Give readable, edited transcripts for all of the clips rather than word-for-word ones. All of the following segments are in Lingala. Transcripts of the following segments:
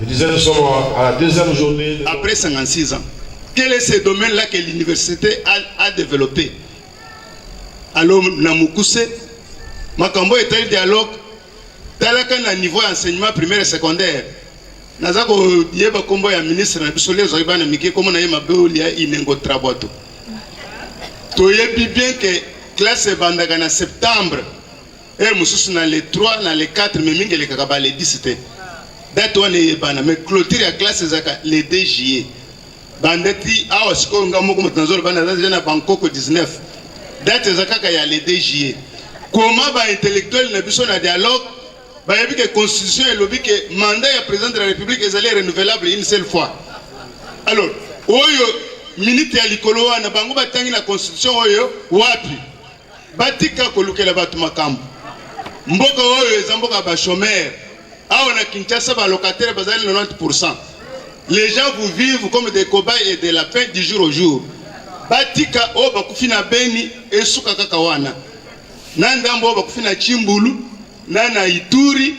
Je disais, nous sommes à la deuxième journée. Après 56 ans. Quel est ce domaine-là que l'université a développé? Alors, Namoukousse, Makambo est un dialogue. Talaka na niveau enseignement primaire et secondaire. Nazako yeba kombo ya ministre na bisole zoiba na mike comme na yema beolia inengo traboto. Toyebi bien que classe bandaka na septembre. Et mususu na les 3 na les 4 mais mingi le kakaba les 10 c'était. Date wana yebana mais clôture ya classe zaka les 2 juillet. Bandeti awa siko ngamo ko mutanzolo bana na Bangkok 19. Date zaka ya les 2 juillet. Comment ba intellectuel na biso na dialogue bah, il y a que la constitution et lobby que le mandat du président de la République est renouvelable une seule fois. Alors, oyo minute ya likolo wana bango batangi na constitution oyo wapi batika kolukela batu makambo mboka oyo ezamboka ba chômeur awa na Kinshasa ba locataire bazali 90%. Les gens vous vivent comme des cobayes et des lapins du jour au jour. Batika o bakufina Beni esuka kaka wana. Nandambo bakufina Chimbulu nana Ituri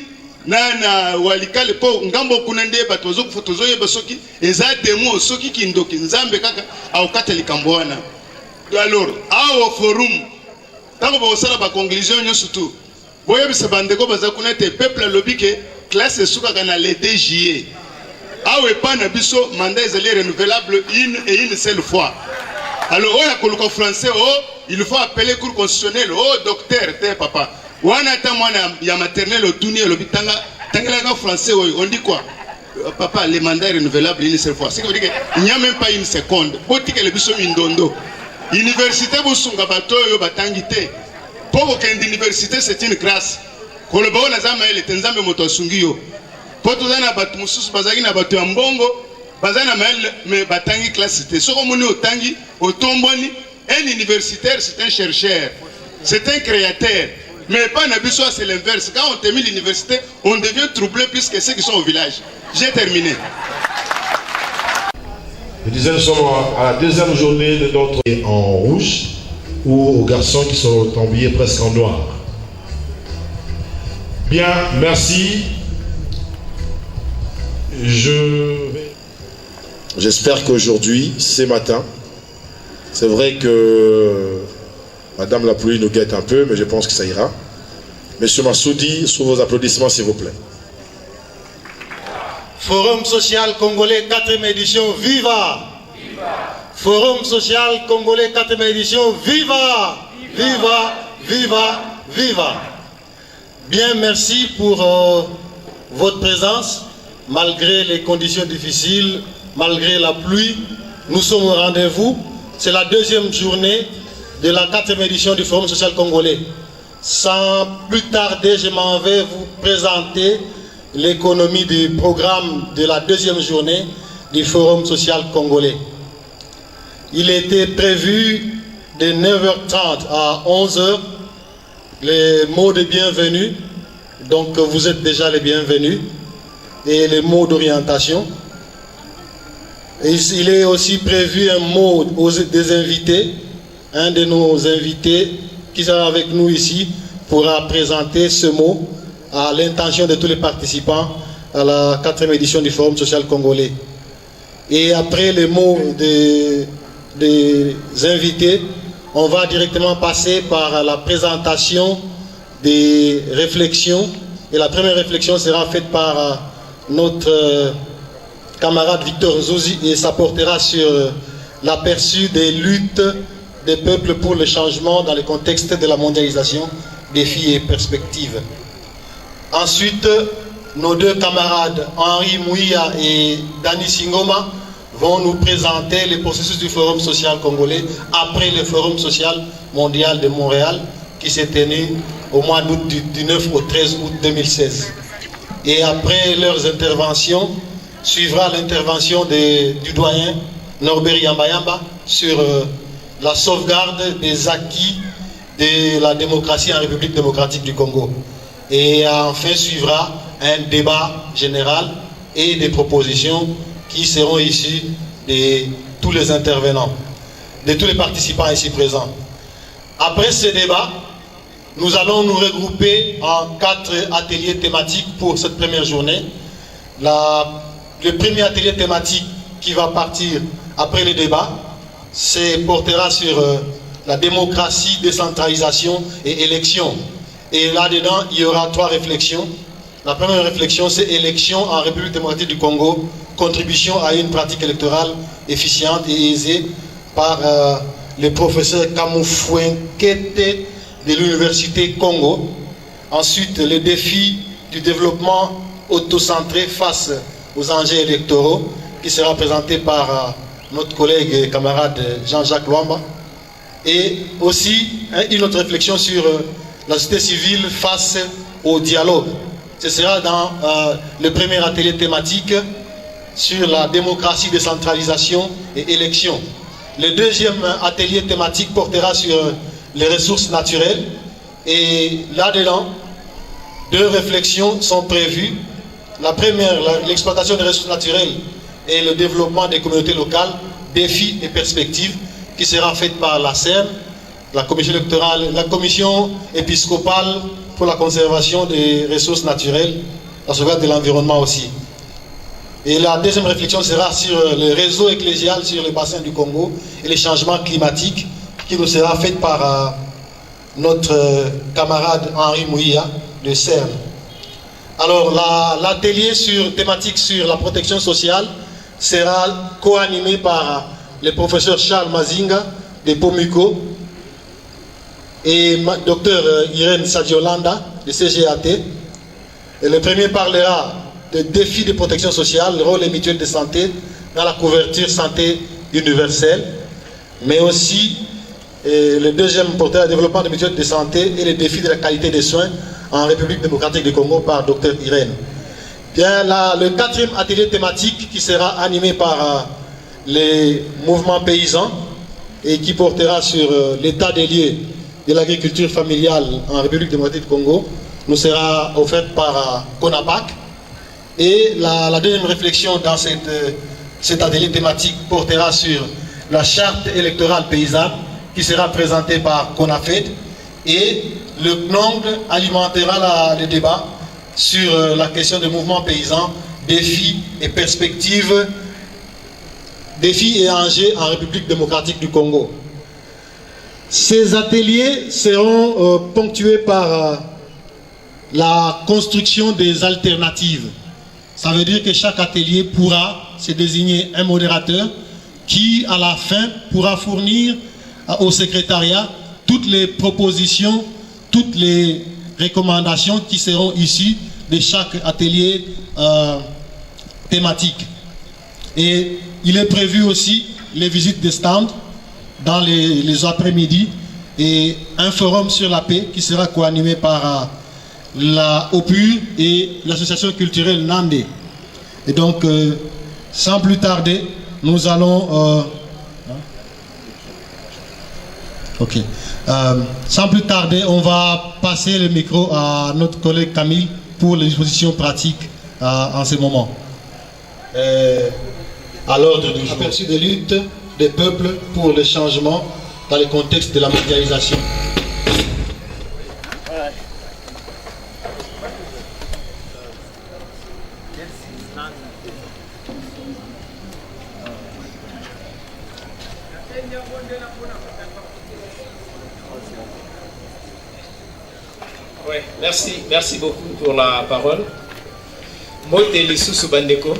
nana Walikale po ngambo kuna nde batozo kufotozo ye basoki eza demo soki kindoki nzambe kaka au kateli kambwana. Alors awo forum tango ba osala ba conclusion nyoso tu boye bisa bandeko baza kuna te peuple lobby ke classe suka kana le 2 juillet awe pana biso mandat ezali renouvelable une seule fois. Alors on a koluka français il faut appeler cour constitutionnel docteur te papa wana ta mwana ya maternelle otuni lobitanga tangela français on dit quoi papa les mandats renouvelables une seule fois c'est que veut dire il n'y a même pas une seconde boti que le biso mindondo université bosunga bato yo batangite pour que l'université c'est une grâce ko le bona zama ele tenzambe moto sungio poto zana batu mususu bazaki na batu ya mbongo bazana mais batangi classe te soko moni otangi otomboni un universitaire c'est un chercheur c'est un créateur. Mais pas Nabiso, c'est l'inverse. Quand on termine l'université, on devient troublé plus que ceux qui sont au village. J'ai terminé. Je disais, nous sommes à la deuxième journée de notre en rouge ou aux garçons qui sont habillés presque en noir. Bien, merci. J'espère qu'aujourd'hui, ce matin, c'est vrai que Madame la pluie nous guette un peu, mais je pense que ça ira. Monsieur Massoudi, sous vos applaudissements, s'il vous plaît. Forum social congolais 4e édition, viva! Forum social congolais 4e édition, viva! Viva! Viva! Viva! Bien, merci pour votre présence. Malgré les conditions difficiles, malgré la pluie, nous sommes au rendez-vous. C'est la deuxième journée de la 4e édition du Forum social congolais. Sans plus tarder, je m'en vais vous présenter l'économie du programme de la deuxième journée du Forum social congolais. Il était prévu de 9h30 à 11h les mots de bienvenue. Donc vous êtes déjà les bienvenus. Et les mots d'orientation. Il est aussi prévu un mot des invités. Un de nos invités qui sera avec nous ici pourra présenter ce mot à l'intention de tous les participants à la 4e édition du Forum social congolais. Et après les mots des invités, on va directement passer par la présentation des réflexions. Et la première réflexion sera faite par notre camarade Victor Nzouzi et ça portera sur l'aperçu des luttes des peuples pour le changement dans le contexte de la mondialisation, défis et perspectives. Ensuite, nos deux camarades Henri Mouya et Dani Singoma vont nous présenter les processus du Forum social congolais après le Forum social mondial de Montréal qui s'est tenu au mois d'août du 9 au 13 août 2016. Et après leurs interventions, suivra l'intervention du doyen Norbert Yamba sur la sauvegarde des acquis de la démocratie en République démocratique du Congo. Et enfin suivra un débat général et des propositions qui seront issues de tous les intervenants, de tous les participants ici présents. Après ce débat, nous allons nous regrouper en 4 ateliers thématiques pour cette première journée. La le premier atelier thématique qui va partir après le débat portera sur la démocratie, décentralisation et élection. Et là-dedans, il y aura 3 réflexions. La première réflexion, c'est élection en République démocratique du Congo, contribution à une pratique électorale efficiente et aisée, par le professeur Kamufwenkete de l'Université Congo. Ensuite, le défi du développement autocentré face aux enjeux électoraux, qui sera présenté par notre collègue et camarade Jean-Jacques Luamba. Et aussi une autre réflexion sur la société civile face au dialogue. Ce sera dans le premier atelier thématique sur la démocratie, décentralisation et élection. Le deuxième atelier thématique portera sur les ressources naturelles. Et là-dedans, 2 réflexions sont prévues. La première, l'exploitation des ressources naturelles et le développement des communautés locales, défis et perspectives, qui sera faite par la CERN, la commission électorale, la commission épiscopale pour la conservation des ressources naturelles, la sauvegarde de l'environnement aussi. Et la deuxième réflexion sera sur le réseau ecclésial sur le bassin du Congo et les changements climatiques, qui nous sera faite par notre camarade Henri Mouia de CERN. Alors l'atelier thématique sur la protection sociale sera co-animé par le professeur Charles Mazinga de Pomuko et Dr Irène Sadiolanda de CGAT. Et le premier parlera des défis de protection sociale, le rôle des mutuelles de santé dans la couverture santé universelle, mais aussi le deuxième portera le développement des mutuelles de santé et les défis de la qualité des soins en République démocratique du Congo par Dr Irène. Bien, le 4e atelier thématique qui sera animé par les mouvements paysans et qui portera sur l'état des lieux de l'agriculture familiale en République démocratique du Congo nous sera offerte par CONAPAC. Et la deuxième réflexion dans cet atelier thématique portera sur la charte électorale paysanne qui sera présentée par CONAFED, et le CNONG alimentera le débat sur la question des mouvements paysans, défis et perspectives, défis et enjeux en République démocratique du Congo. Ces ateliers seront ponctués par la construction des alternatives. Ça veut dire que chaque atelier pourra se désigner un modérateur qui, à la fin, pourra fournir au secrétariat toutes les propositions, toutes les recommandations qui seront issues de chaque atelier thématique. Et il est prévu aussi les visites de stands dans les après-midi et un forum sur la paix qui sera co-animé par la OPU et l'association culturelle Nandé. Et donc, sans plus tarder, nous allons... sans plus tarder, on va passer le micro à notre collègue Camille pour les dispositions pratiques en ce moment. À l'ordre du jour. Aperçu des luttes des peuples pour le changement dans le contexte de la mondialisation. Oui, merci beaucoup pour la parole. Mote Lisusu Bandeko.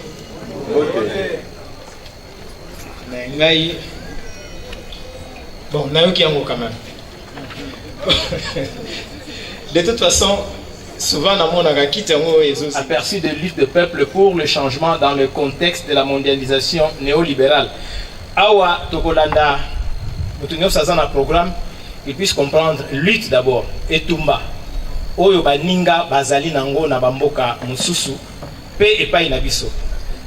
Bon, Nayoki Yango quand même. De toute façon, souvent dans mon aperçu de lutte de peuple pour le changement dans le contexte de la mondialisation néolibérale. Awa Tokolanda, Mutunyo Sazana programme, ils puissent comprendre lutte d'abord et Tumba. Oyo baninga bazali nango na bamboka mususu pe epai na biso.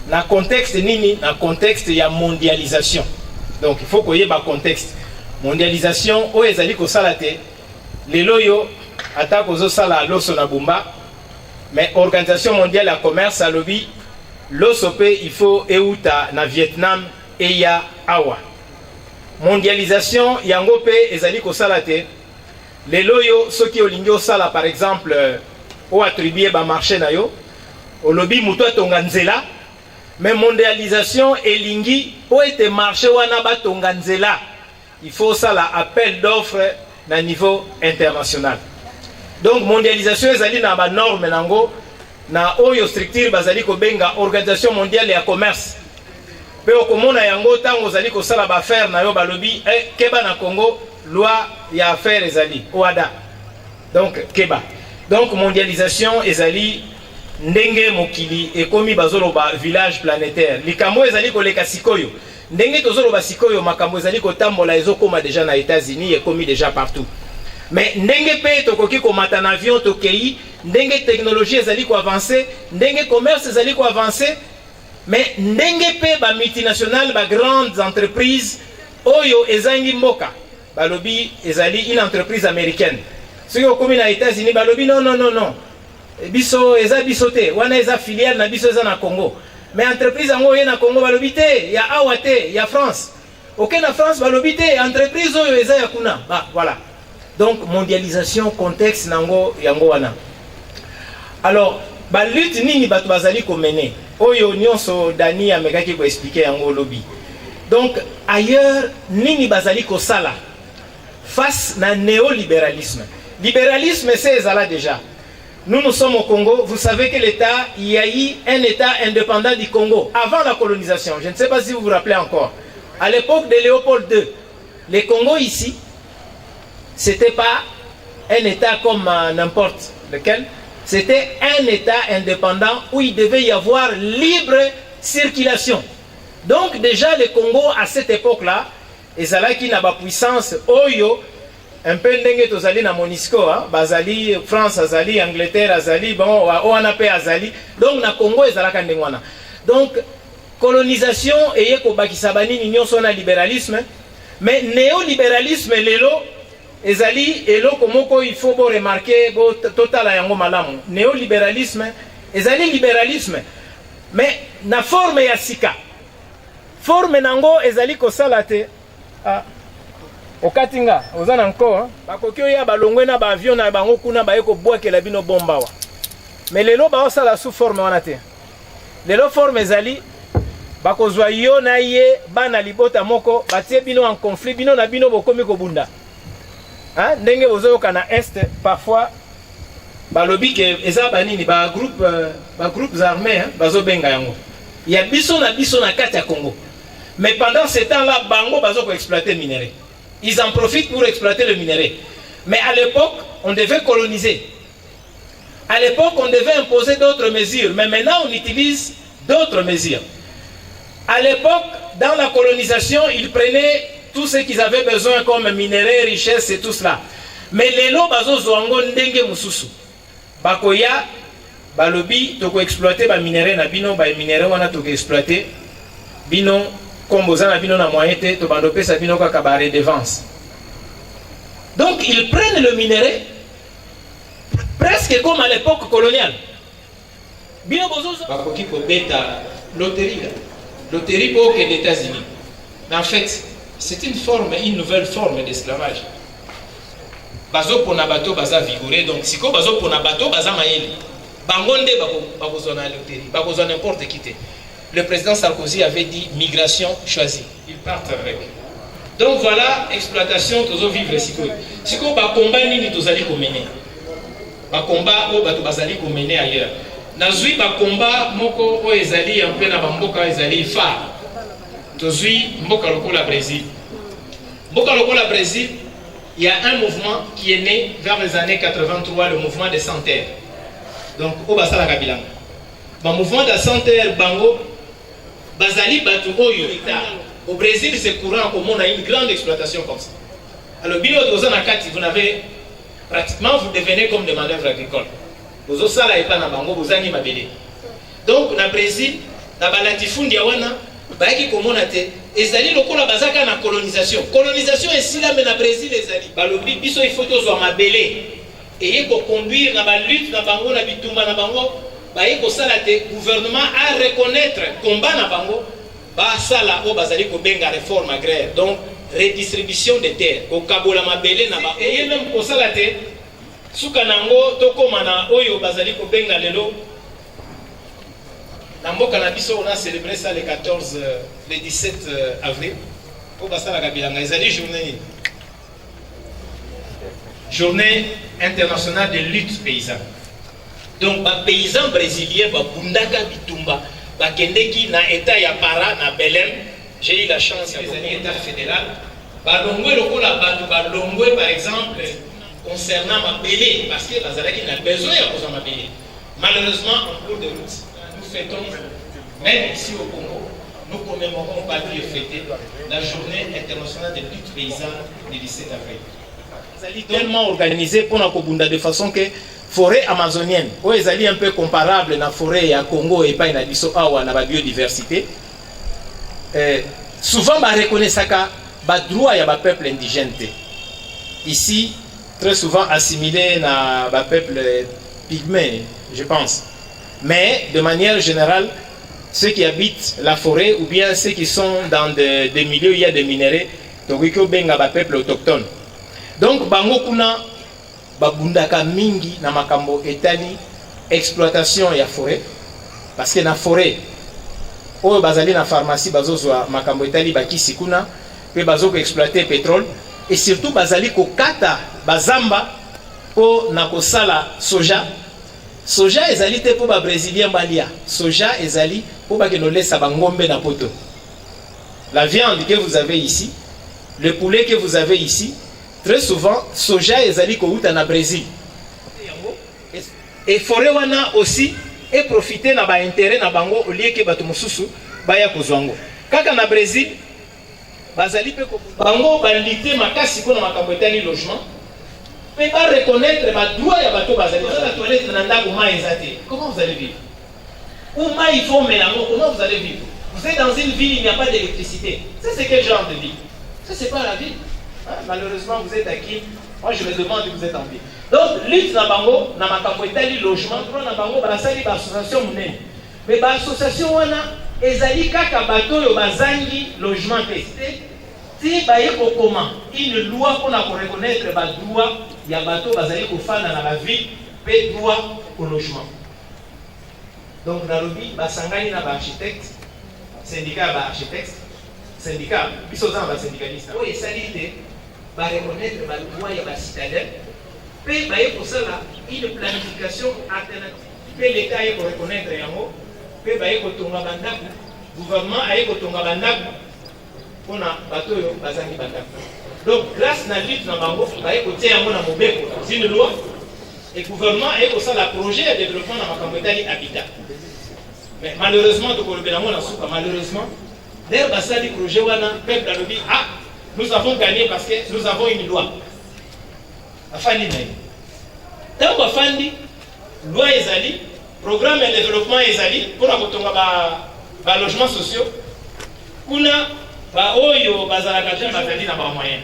Na contexte nini? Na contexte ya mondialisation. Donc il faut qu'il y ait un contexte. Mondialisation, oyo ezali ko salate, lelo yo ata kozo sala loso na bumba, mais Organisation mondiale du commerce a lobby loso pe il faut euta na Vietnam et ya awa. Mondialisation yango pe ezali ko salate. Les loyaux, ceux qui ont l'ingio sala par exemple, ont attribué ba marché na yo, au lobby muto tonganzela, mais mondialisation elingi po ete marché wana batonga nzela, il faut ça la appel d'offres na niveau international. Donc mondialisation ezali na ba norme nango na oyo structure bazali ko benga organisation mondiale ya commerce. Pe okomona yango tango zali ko sala ba affaire na yo balobi keba na Congo loi ya affaire ezali OADA. Donc keba. Donc mondialisation ezali ndenge mokili ekomi bazoloba village planétaire. Likambo ezali ko leka sikoyo. Ndenge tozoloba sikoyo makambo ezali ko tambola ezokoma déjà na États-Unis ekomi déjà partout. Mais ndenge pe tokoki komata na avion tokei, ndenge technologie ezali ko avancer, ndenge commerce ezali ko avancer, mais ndenge pe ba multinationales, ba grandes entreprises oyo ezangi mboka. Balobi ezali une entreprise américaine. Ce qui est na États-Unis balobi non. Biso eza bisote, wana eza filiale na biso eza na Congo. Mais entreprise yango ye na Congo balobi te, ya awa te, ya France. OK na France balobi te, entreprise oyo eza ya kuna. Bah voilà. Donc mondialisation contexte nango yango wana. Alors ba lutte nini bato bazali ko mener. Oyo nyonso Dani amekaki ko expliquer yango lobby. Donc ailleurs nini bazali ko sala face na néolibéralisme. Libéralisme c'est ça là déjà. Nous sommes au Congo, vous savez que l'État, il y a eu un État indépendant du Congo avant la colonisation. Je ne sais pas si vous vous rappelez encore. À l'époque de Léopold II, le Congo ici, c'était pas un État comme n'importe lequel. C'était un État indépendant où il devait y avoir libre circulation. Donc déjà le Congo à cette époque-là, et ça là qui n'a pas puissance, Oyo, un peu ndenge tozali na Monisco, bazali France azali, Angleterre azali, bon, OANAP azali. Donc na Congo ezalaka ndenge wana. Donc colonisation eye ko bakisa banini nyonso na libéralisme, mais néolibéralisme lelo ezali eloko moko il faut bo remarquer bo totala yango malamu. Néolibéralisme ezali libéralisme, mais na forme ya sika. Forme nango ezali ko salate okatinga ozana nko bakoki oya balongwe na ba avion na bango kuna ba eko bwakela bino bomba wa. Mais lelo ba osala sous forme wana te. Lelo forme ezali bakozwa yo na ye bana libota moko batie bino en conflit bino na bino bokomi ko bunda. Hein ndenge bozoyoka na est parfois balobi ke eza banini ba groupes armés bazo benga yango. Ya biso na kati ya Congo. Mais pendant ce temps-là bango bazo ko exploiter minerai. Ils en profitent pour exploiter le minerai. Mais à l'époque, on devait coloniser. À l'époque, on devait imposer d'autres mesures. Mais maintenant, on utilise d'autres mesures. À l'époque, dans la colonisation, ils prenaient tout ce qu'ils avaient besoin comme minerai, richesse et tout cela. Mais les lots bazo zoango ndenge mususu. Bakoya, balobi, toko exploiter ba minerai na bino, ba minerai wana toko exploiter bino. Donc ils prennent le minerai presque comme à l'époque coloniale. Loterie pour les États-Unis. Mais en fait, c'est une nouvelle forme d'esclavage. Bazo pona bato baza vigoré, donc si ko bazo pona bato baza maeli. Bangonde bazo na loterie, bazo n'importe qui. Le président Sarkozy avait dit migration choisie. Ils partent avec. Donc voilà, exploitation, tozo vivre siko. Siko ba combat nini tozali ko mener. Ba combat o bato bazali ko mener ailleurs. Nazui ba combat moko o ezali en peu na mboka ezali fa. Tozui mboka lokola Brésil. Mboka lokola Brésil, il y a un mouvement qui est né vers les années 83, le mouvement des sans-terre. Donc o basala kabilanga. Ba mouvement des sans-terre bango Bazali Batu Oyo. Au Brésil, c'est courant comme on a une grande exploitation comme ça. Alors, vous n'avez pratiquement, vous devenez comme des manœuvres agricoles. Vous avez ça là et pas na bango, vous avez mabélé. Donc, au Brésil, na balatifundi yawana, baiki comme on a été, ezali lokola bazaka na colonisation. Colonisation est si là, mais na Brésil ezali. Balobi biso il faut tous en mabélé. Et pour conduire na ba lutte na bango na bitumba na bango. Le gouvernement a reconnaître combat na bango ba sala o bazali ko benga réforme agraire, donc redistribution des terres ko kabola mabele na ba et même ko sala te suka nango to komana oyo bazali ko benga lelo Na mboka na biso on a célébré ça le 17 avril. Pour passer la Kabilanga, ezali journée internationale de lutte paysanne. Donc les paysans brésiliens bundaka bitumba bakendeki na état ya para na Belém. J'ai eu la chance de les état fédéral. Balongwe lokola batu balongwe par exemple concernant ma belé parce que bazalaki na besoin ya koza ma belé. Malheureusement en cours de route nous fêtons même ici au Congo nous commémorons pas et fêter la journée internationale de lutte paysanne du 17 avril. Ils sont tellement organisés pour la Kobunda de façon que forêt amazonienne, où ils sont un peu comparables à la forêt à Congo et pas à la biodiversité, souvent on reconnaît le droit à peuple indigène. Ici, très souvent assimilé à peuple pygmée, je pense. Mais de manière générale, ceux qui habitent la forêt ou bien ceux qui sont dans des milieux où il y a des minéraux, donc ils sont peuple autochtone. Donc bango kuna babundaka mingi na makambo etani exploitation ya forêt parce que na forêt oyo bazali na pharmacie bazozwa makambo etali bakisi kuna pe bazoko exploiter pétrole et surtout bazali kokata bazamba po na kosala soja ezali te po ba brésilien balia soja ezali po bakenolesa bangombe na poto. La viande que vous avez ici, le poulet que vous avez ici, très souvent soja ezali kouta na Brésil. Et forêt wana aussi et profiter na ba intérêt na bango au lieu que bato mususu baya kozwango. Kaka na Brésil bazali pe ko bango balité makasi ko na makambo etali logement. Mais pas reconnaître ba droit ya bato bazali. La toilette na ndako mai ezate. Comment vous allez vivre? Ou mai il faut mélango, comment vous allez vivre? Vous êtes dans une ville, il n'y a pas d'électricité. Ça c'est quel genre de vie? Ça c'est pas la ville. Malheureusement, vous êtes acquis. Moi, je me demande si vous êtes en vie. Donc, lutte na bango, na makambo etali logement, na bango, basali ba association munene. Mais ba association wana ezali kaka bato yo bazangi logement testé. Si ba yeko comment une loi pour na reconnaître ba droit ya bato bazali ko fana na la vie, pe droit au logement. Donc, na lobi basangani na ba architecte, syndicat ba architecte, syndicat, biso za ba syndicaliste. O esalite va reconnaître le droit et la citadelle, puis pour cela une planification alternative. Puis l'État est pour reconnaître yango, puis pour tonga bandaku, gouvernement est pour tonga bandaku, pour na bateau yo bazangi bandaku. Donc grâce à la lutte na bango, pour tirer yango na mobeko, c'est une loi, et gouvernement est pour ça le projet de développement na makambo etali habitat. Mais malheureusement to kolobela mo na suka malheureusement, d'ailleurs basali projet wana peuple a dit ah nous avons gagné parce que nous avons une loi. Afandi naï. Tant qu'afandi, loi ezali, programme de développement ezali, pour la kotonga ba logements sociaux. Kuna ba oyo bazalaka te bazali na ba moyen.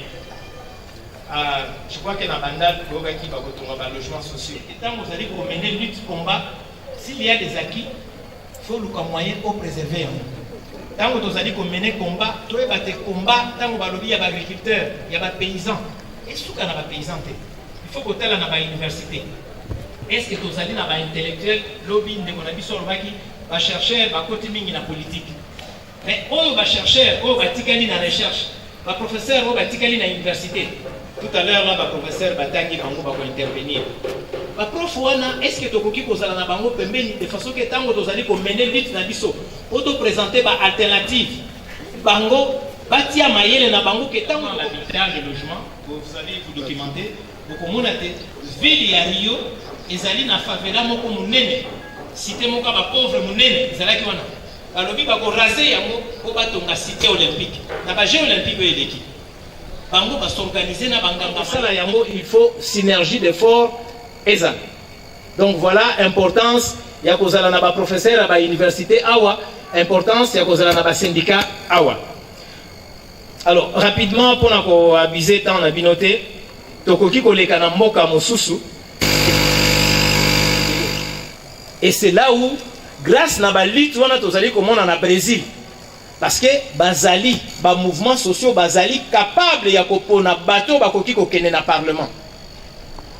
Je crois que na banda koyoka ki ba kotonga ba logements sociaux. Et tant vous allez pour mener lutte combat, s'il y a des acquis, faut le moyen pour préserver. Tant que vous allez mener combat, tu vas battre combat, tant que vous y a des agriculteurs, il y a des paysans. Est-ce qu'il y a des paysans? Il faut que tu aies une université. Est-ce que vous allez avoir des intellectuels, lobby, des chercheurs, des politique? Mais où va chercher, où va tikali na recherche, va professeur, où va tikali na université. Tout à l'heure là, va professeur Batangi Bango va intervenir. Va prof wana, est-ce que tu as kozala na bango pembeni de façon que tango tozali ko mener lutte na biso, auto présenter ba alternative. Bango batia mayele na bango que tango l'habitat de logement, vous allez vous documenter, vous communauté ville ya Rio, ezali na favela moko munene, cité moko ba pauvre munene, ezalaki wana. Balobi ba ko raser yango ko batonga cité olympique. Na ba jeux olympique eleki. Bango va s'organiser na banganga sala yango, il faut synergie d'efforts. Donc voilà l'importance il y a kozala na ba professeur à ba université awa, importance il y a kozala na ba syndicat awa. Alors rapidement pour na ko abiser tant na binoté tokoki koleka na mboka mosusu. Et c'est là où grâce na ba lutte wana tozali komona na Brésil parce que bazali ba mouvements sociaux bazali capable ya kopona bato bakoki kokende na parlement.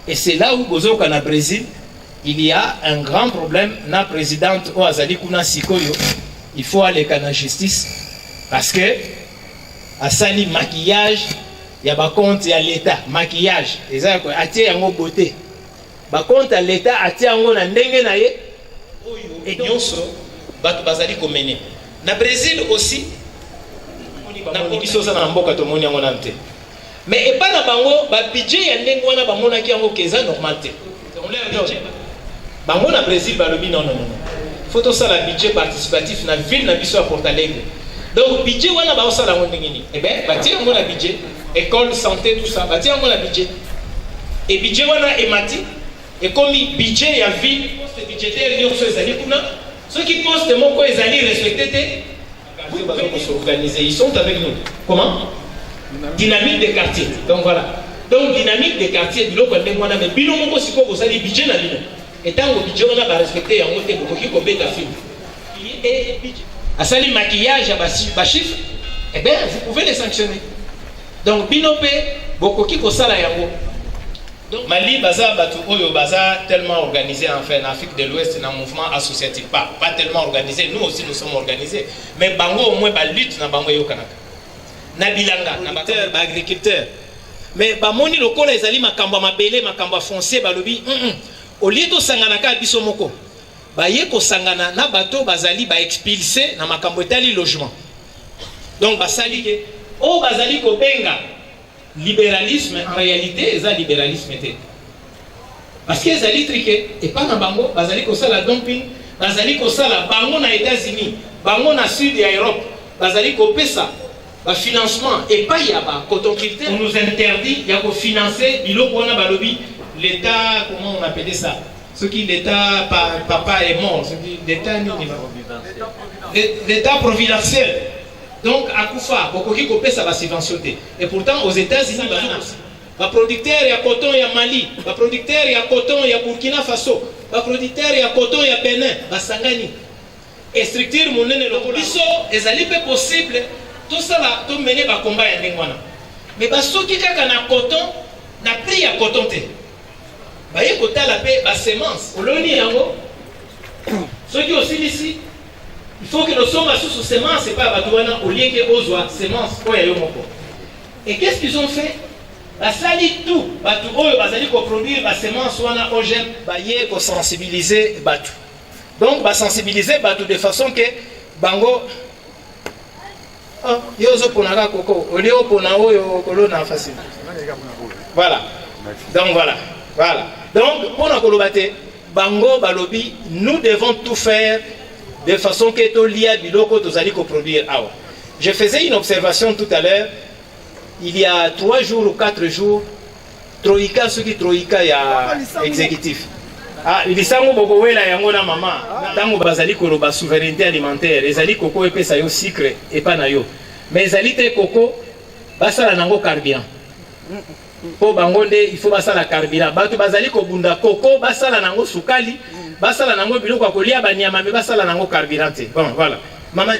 Et c'est là où Bozo au Brésil, il y a un grand problème. La présidente Oazali Kuna Sikoyo, il faut aller à la justice parce que à sali maquillage, il y a pas compte à l'État maquillage, et ça quoi, attirer en beauté. Par contre à l'État attirer en na ndenge na ye, et nyonso batu bazali komene. Na Brésil aussi, na biso za na mboka to moni yango nante. Mais et pas na bango ba budget ya ndenge wana ba mona ki yango keza normal te. On leur dit bango na Brésil ba lobi non. Faut to ça la budget participatif na ville na biso à Porto Alegre. Donc budget wana ba osala ngo ndenge ni. Eh ben ba tie ngo na budget, école, santé tout ça, ba tie ngo na budget. Et budget wana emati et comme budget ya ville, poste budgétaire nyonso ezali kuna, ceux qui postent moko ezali respecté te. Ils sont avec nous. Comment? Dynamique des quartiers. Donc voilà. Donc dynamique des quartiers, biloko ndenge wana mais bino moko siko ko sali budget na bino. Et tant que budget wana ba respecter yango te ko ki ko beta film. Et budget. À sali maquillage à bas chiffre, eh bien vous pouvez les sanctionner. Donc bino pe boko ki ko sala yango. Donc Mali baza batu oyo baza tellement organisé en fait en Afrique de l'Ouest dans un mouvement associatif pas tellement organisé, nous aussi nous sommes organisés mais bango au moins ba lutte na bango yo kanaka. Na bilanga na ba agriculteur. Mais ba moni lokola ezali makambo mabele makambo foncier balobi au lieu de sangana ka biso moko ba ye ko sangana na bato bazali ba expulser na makambo etali logement. Donc basali ke o bazali ko benga libéralisme en réalité c'est un libéralisme parce que ezali triqué et pas na bango bazali ko sala dumping bazali ko sala bango na États-Unis bango na sud ya Europe bazali ko pesa ba financement et pas ya ba coton culture on nous interdit ya ko financer biloko wana balobi l'état comment on appelait ça ce qui l'état papa est mort ce qui l'état l'état providentiel. Donc, à Koufa, Bokoki Kopé, ça va subventionner. Et pourtant, aux États-Unis, les producteurs, il y a coton, il y a Mali. Les producteurs, il y a coton, il y a Burkina Faso. Les producteurs, il y a coton, il y a Bénin. Les Sangani. Et structure, mon nez, le police, et ça n'est pas possible. Tout ça, là, tout mener le combat. Mais ceux qui ont coton, n'a pris à coton. Il y a coton, la semence. Ceux qui aussi ici, il faut que nous sommes sous semences, c'est pas Batouana, au lieu que Ozoa, semences, et qu'est-ce qu'ils ont fait? La sali tout, Batou, Bazali pour produire la semence, Wana, Ogem, Baye, pour sensibiliser Batou. Donc, va sensibiliser Batou de façon que Bango, Yozo Ponaga Koko, Olio Ponao, Kolona facile. Voilà. Donc, voilà. Donc, pour Nakolobate, Bango, Balobi, nous devons tout faire de façon que tout lié à biloko tozali ko produire awa. Je faisais une observation tout à l'heure. Il y a 3 jours ou 4 jours, Troïka, ce qui Troïka ya exécutif. Ah, il sango boko wela yango na mama. Tango bazali ko ba souveraineté alimentaire, ezali koko epesa yo sucre et pas na yo. Mais ezali te koko basala nango carburant. Po bangonde il faut basala carburant. Bato bazali ko bunda koko basala nango sukali. Basala nango biloko kolia banyama mais basala nango carburant. Bon voilà. Maman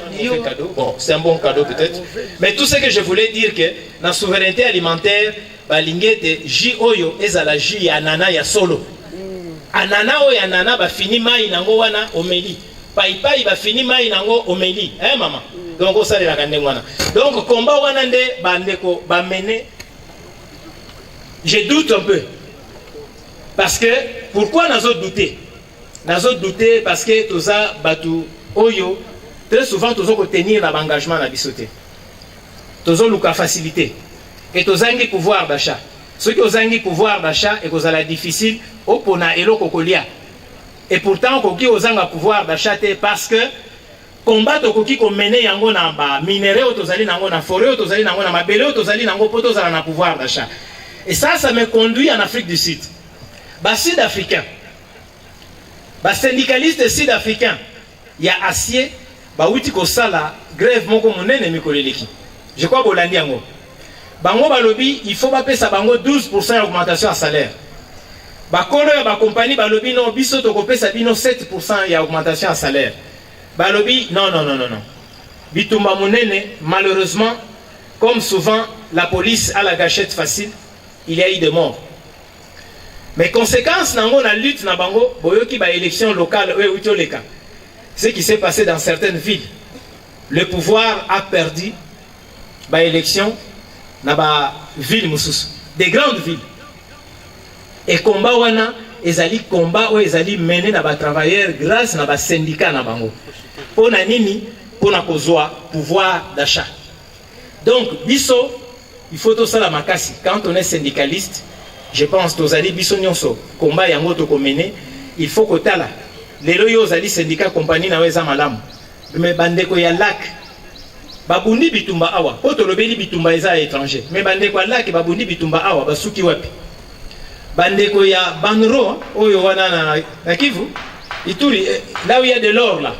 cadeau. Bon, c'est un bon cadeau peut-être. Mais tout ce que je voulais dire que la souveraineté alimentaire balingete ji oyo ezala ji ya nana ya solo. Anana oyo anana ba fini mai nango wana omeli. Pai ba fini mai nango omeli. Maman. Donc on sale la kande wana. Donc combat wana nde bandeko ba mener. Je doute un peu. Parce que pourquoi nazo douter? Nazo douter parce que tout ça batu oyo très souvent tous on tenir l'engagement na bisoté. Tous on luka facilité. Et tous angi pouvoir d'achat. Ceux qui ont un pouvoir d'achat et que la difficile au pona elo kokolia. Et pourtant koki ozanga pouvoir d'achat parce que combat koki ko mener yango na ba minéraux tozali nango na forêt tozali nango na mabele tozali nango poto za na pouvoir d'achat. Et ça me conduit en Afrique du Sud. Bas sud-africain. Bas syndicaliste sud-africain. Il y a acier ba wuti ko sala grève moko monene mikoleleki. Je crois bolandi yango. Bango balobi il faut pas pesa bango 12% d'augmentation à salaire. Ba kolo ya ba compagnie balobi non biso to ko pesa bino 7% ya augmentation à salaire. Balobi non. Bitumba monene malheureusement comme souvent la police a la gâchette facile, il y a eu des morts. Mais conséquence, dans la lutte, na bango, boyoki ba élection locale, ce qui s'est passé dans certaines villes. Le pouvoir a perdu ba élection na ba ville mususu, des grandes villes. Et combat wana ezali combat ou ezali mené na ba travailleurs grâce na ba syndicat na bango. Pona nini pona kozwa pouvoir d'achat. Donc biso il faut tout ça la makasi. Quand on est syndicaliste, je pense que tozali biso nyonso combat yango to komené, il faut kotala. Lelo yo zali syndicat compagnie na weza malamu. Mais bandeko ya lac babundi bitumba awa. Poto lobeli bitumba eza étranger. Mais bandeko ya lac babundi bitumba awa basuki wapi? Bandeko ya Banro, oyo wana na Kivu, Ituri, là où il y a de l'or là.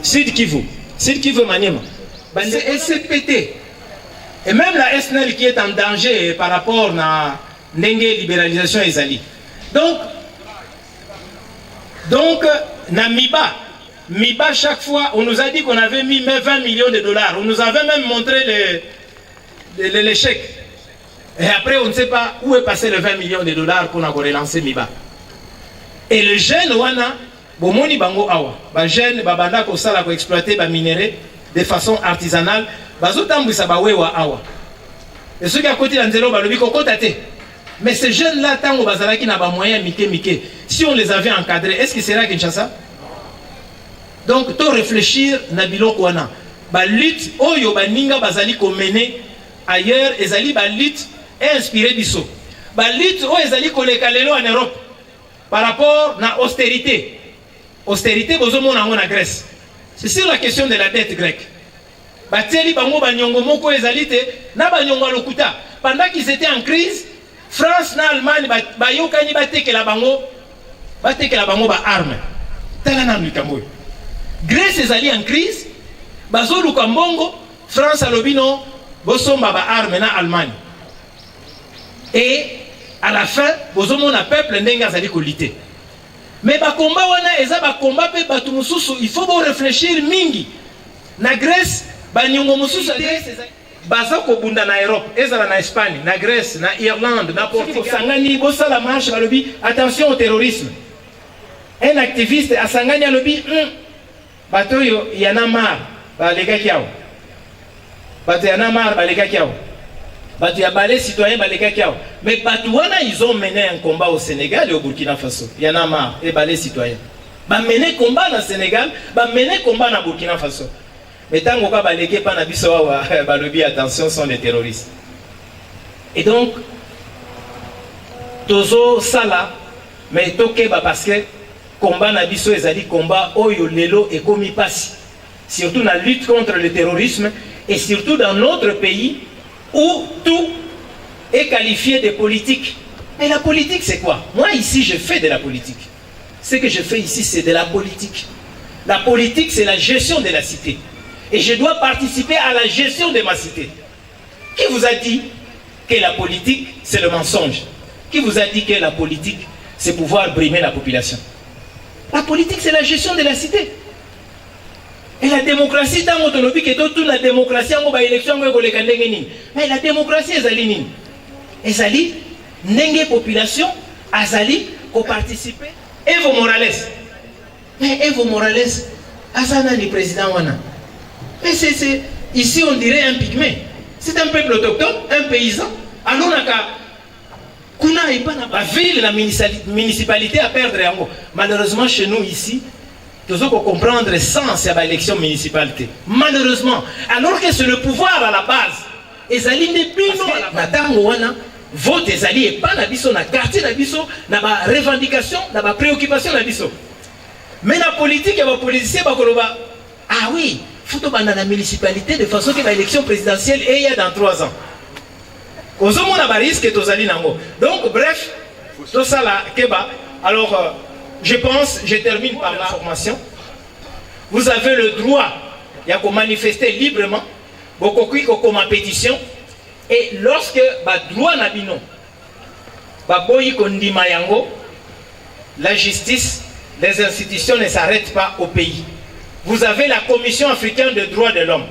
Sud Kivu Maniema. C'est SCPT. Et même la SNL qui est en danger par rapport à la libéralisation Ezali. Donc, na Miba, chaque fois, on nous a dit qu'on avait mis 20 millions de dollars. On nous avait même montré l'échec. Et après, on ne sait pas où est passé les 20 millions de dollars pour nous relancer Miba. Et le jeune Wana, Bomoni Bango Awa, le jeune Babanda Kosala ko exploiter ba minerai de façon artisanale, bazotambwisa ba wewa Awa. Et ceux qui à côté d'Anzelo balobi kokotate. Mais ces jeunes-là, tango bazalaki na ba moyens mike, si on les avait encadrés, est-ce que c'est là Kinshasa? Donc, to réfléchir na biloko wana. Ba lutte oyo ba ninga bazali ko mener ailleurs, ezali ba lutte inspiré biso. Ba lutte oyo ezali koleka lelo en Europe par rapport na austérité. Austérité bozomona ngo na Grèce. C'est sur la question de la dette grecque. Bateli bango banyongo moko ezalite na banyongo lokuta. Pendant qu'ils étaient en crise, France na Allemagne bayokani batekela bango ba armes. Tala na mikambo. Grèce ezali en crise, bazoluka mbongo, France alobino bosomba ba armes na Allemagne. Et à la fin, bozomona peuple ndenge azali kolite. Mais ba combat wana eza ba combat pe batu mususu, il faut réfléchir mingi. Na Grèce, ba nyongo mususu Grèce baza ko bunda na Europe, ezala na Espagne, na Grèce, na Irlande, na Portugal. Sangani bosala marche balobi attention au terrorisme. Un activiste a sangani alobi bato yo yana mar ba lega kiao. Bato yana mar ba lega kiao. Bato ya balé citoyen ba lega kiao. Mais bato wana ils ont mené un combat au Sénégal et au Burkina Faso. Yana mar et balé citoyen. Ba mené combat na Sénégal, ba mené combat na Burkina Faso. Mais tant qu'on va balayer pas na biso wa balobi attention sont les terroristes. Et donc tozo sala mais toke ba parce que combat na biso ezali combat oyo lelo et komi pasi. Surtout la lutte contre le terrorisme et surtout dans notre pays où tout est qualifié de politique. Mais la politique c'est quoi? Moi ici je fais de la politique. Ce que je fais ici c'est de la politique. La politique c'est la gestion de la cité. Et je dois participer à la gestion de ma cité. Qui vous a dit que la politique, c'est le mensonge? Qui vous a dit que la politique, c'est pouvoir brimer la population? La politique, c'est la gestion de la cité. Et la démocratie, dans notre lobby, qui toute la démocratie, on va élection, mais la démocratie, est ali. Ezali, n'enge population, azali, ko participer. Evo Morales. Mais Evo Morales, azana ni président wana. Mais c'est ici on dirait un pygmée. C'est un peuple autochtone, un paysan. Alors la ville, la municipalité à perdre. Malheureusement chez nous ici, nous devons comprendre le sens de l'élection municipalité. Malheureusement, alors que c'est le pouvoir à la base. Ezali ne bino na vote ezali et pas na biso na quartier na biso na ba revendication na ba préoccupation na biso. Mais la politique et les politiciens bakoloba ah oui. Il faut que la municipalité de façon que l'élection présidentielle est dans 3 ans. Donc, bref, tout ça là, alors, je pense, je termine par l'information. Vous avez le droit de manifester librement, comme pétition, et lorsque le droit n'a pas la justice, les institutions ne s'arrêtent pas au pays. Vous avez la Commission africaine des droits de l'homme.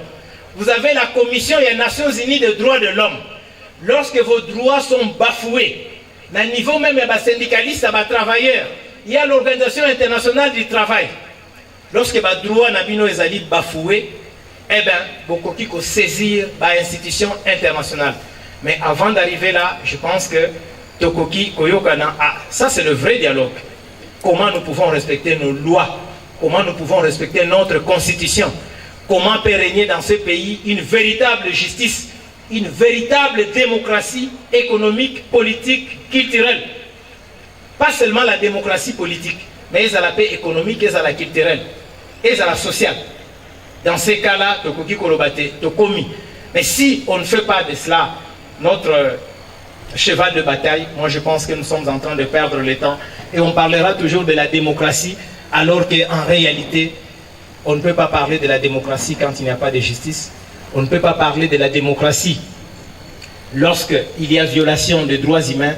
Vous avez la Commission des Nations Unies des droits de l'homme. Lorsque vos droits sont bafoués, na niveau même des syndicalistes, des travailleurs. Il y a l'Organisation internationale du travail. Lorsque les droits n'abino ezali bafoué, eh bien, beaucoup qui saisir les institutions internationales. Mais avant d'arriver là, je pense que Tokoki Koyokana, ça c'est le vrai dialogue. Comment nous pouvons respecter nos lois? Comment nous pouvons respecter notre constitution? Comment peut régner dans ce pays une véritable justice, une véritable démocratie économique, politique, culturelle? Pas seulement la démocratie politique, mais il y a la paix économique, il y a la culturelle, il y a la sociale. Dans ces cas-là, Tokoki Kolobate, Tokomi. Mais si on ne fait pas de cela, notre cheval de bataille, moi je pense que nous sommes en train de perdre le temps. Et on parlera toujours de la démocratie, alors qu'en réalité, on ne peut pas parler de la démocratie quand il n'y a pas de justice. On ne peut pas parler de la démocratie lorsqu'il y a violation des droits humains,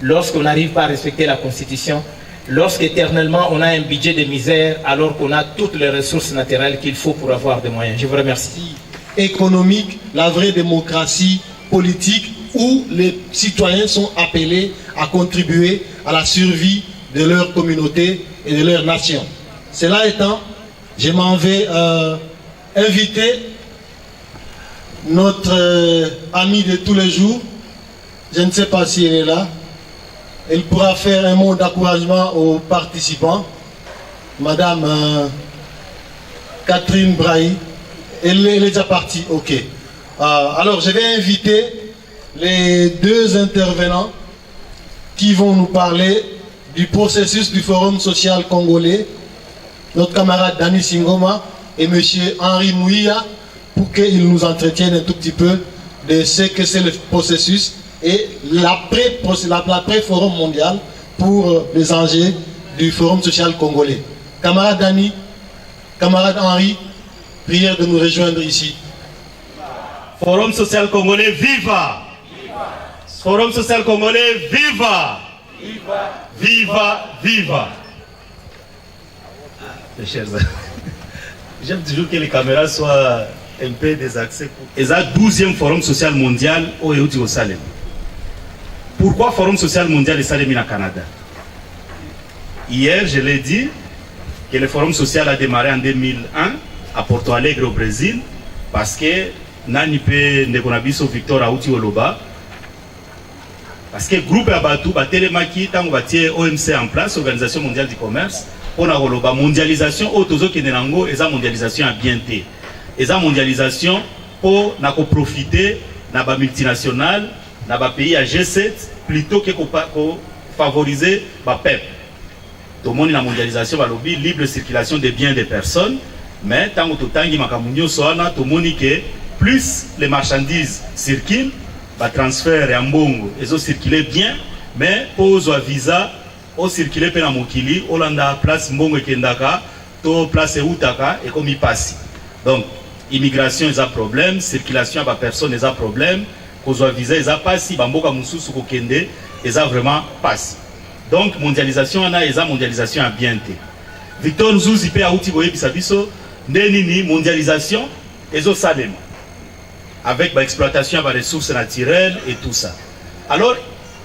lorsqu'on n'arrive pas à respecter la Constitution, lorsqu'éternellement on a un budget de misère alors qu'on a toutes les ressources naturelles qu'il faut pour avoir des moyens. Je vous remercie. Économique, la vraie démocratie politique où les citoyens sont appelés à contribuer à la survie de leur communauté et de leur nation. Cela étant, je m'en vais inviter notre ami de tous les jours. Je ne sais pas si elle est là. Elle pourra faire un mot d'encouragement aux participants. Madame Catherine Brahi. Elle est déjà partie, ok. Alors je vais inviter les deux intervenants qui vont nous parler du processus du Forum social congolais, notre camarade Dani Singoma et M. Henri Mouia, pour qu'ils nous entretiennent un tout petit peu de ce que c'est le processus et l'après-forum mondial pour les enjeux du Forum social congolais. Camarade Dani, camarade Henri, prière de nous rejoindre ici. Forum social congolais, viva! Forum social congolais, viva! Viva! Viva! Mes chers amis, j'aime toujours que les caméras soient un peu désaxées. Et ça, 12e Forum social mondial au Salem. Pourquoi Forum social mondial est Salem au Canada? Hier, je l'ai dit, que le Forum social a démarré en 2001 à Porto Alegre au Brésil, parce que Nani pe Ndekonabiso Victor Aouti Oloba, parce que le groupe Abatou, Batelemaki, tant qu'on bâtit OMC en place, Organisation mondiale du commerce, on a Oloba, mondialisation, Otozo Kenenango, et ça mondialisation à bienté. Et ça mondialisation, pour profiter na ba multinationales, na ba pays à G7, plutôt que favoriser ba peuple. Tout le monde la mondialisation, va lobby, libre circulation des biens des personnes. Mais tant que tout le monde que plus les marchandises circulent, le transfert et en bongo, ils ont circulé bien, mais pose un visa, au circuler pe na mokili, Olanda place mbongo kendaka, to place utaka et comme il passe. Donc immigration est un problème, circulation à personne est un problème, cause un visa est un passe, bamboka mususu ko kende est vraiment passe. Donc mondialisation ana est mondialisation à bienté. Victor Nzuzi pe auti boye bisabiso Ndenini, mondialisation, et au Salem, avec l'exploitation des ressources naturelles et tout ça. Alors,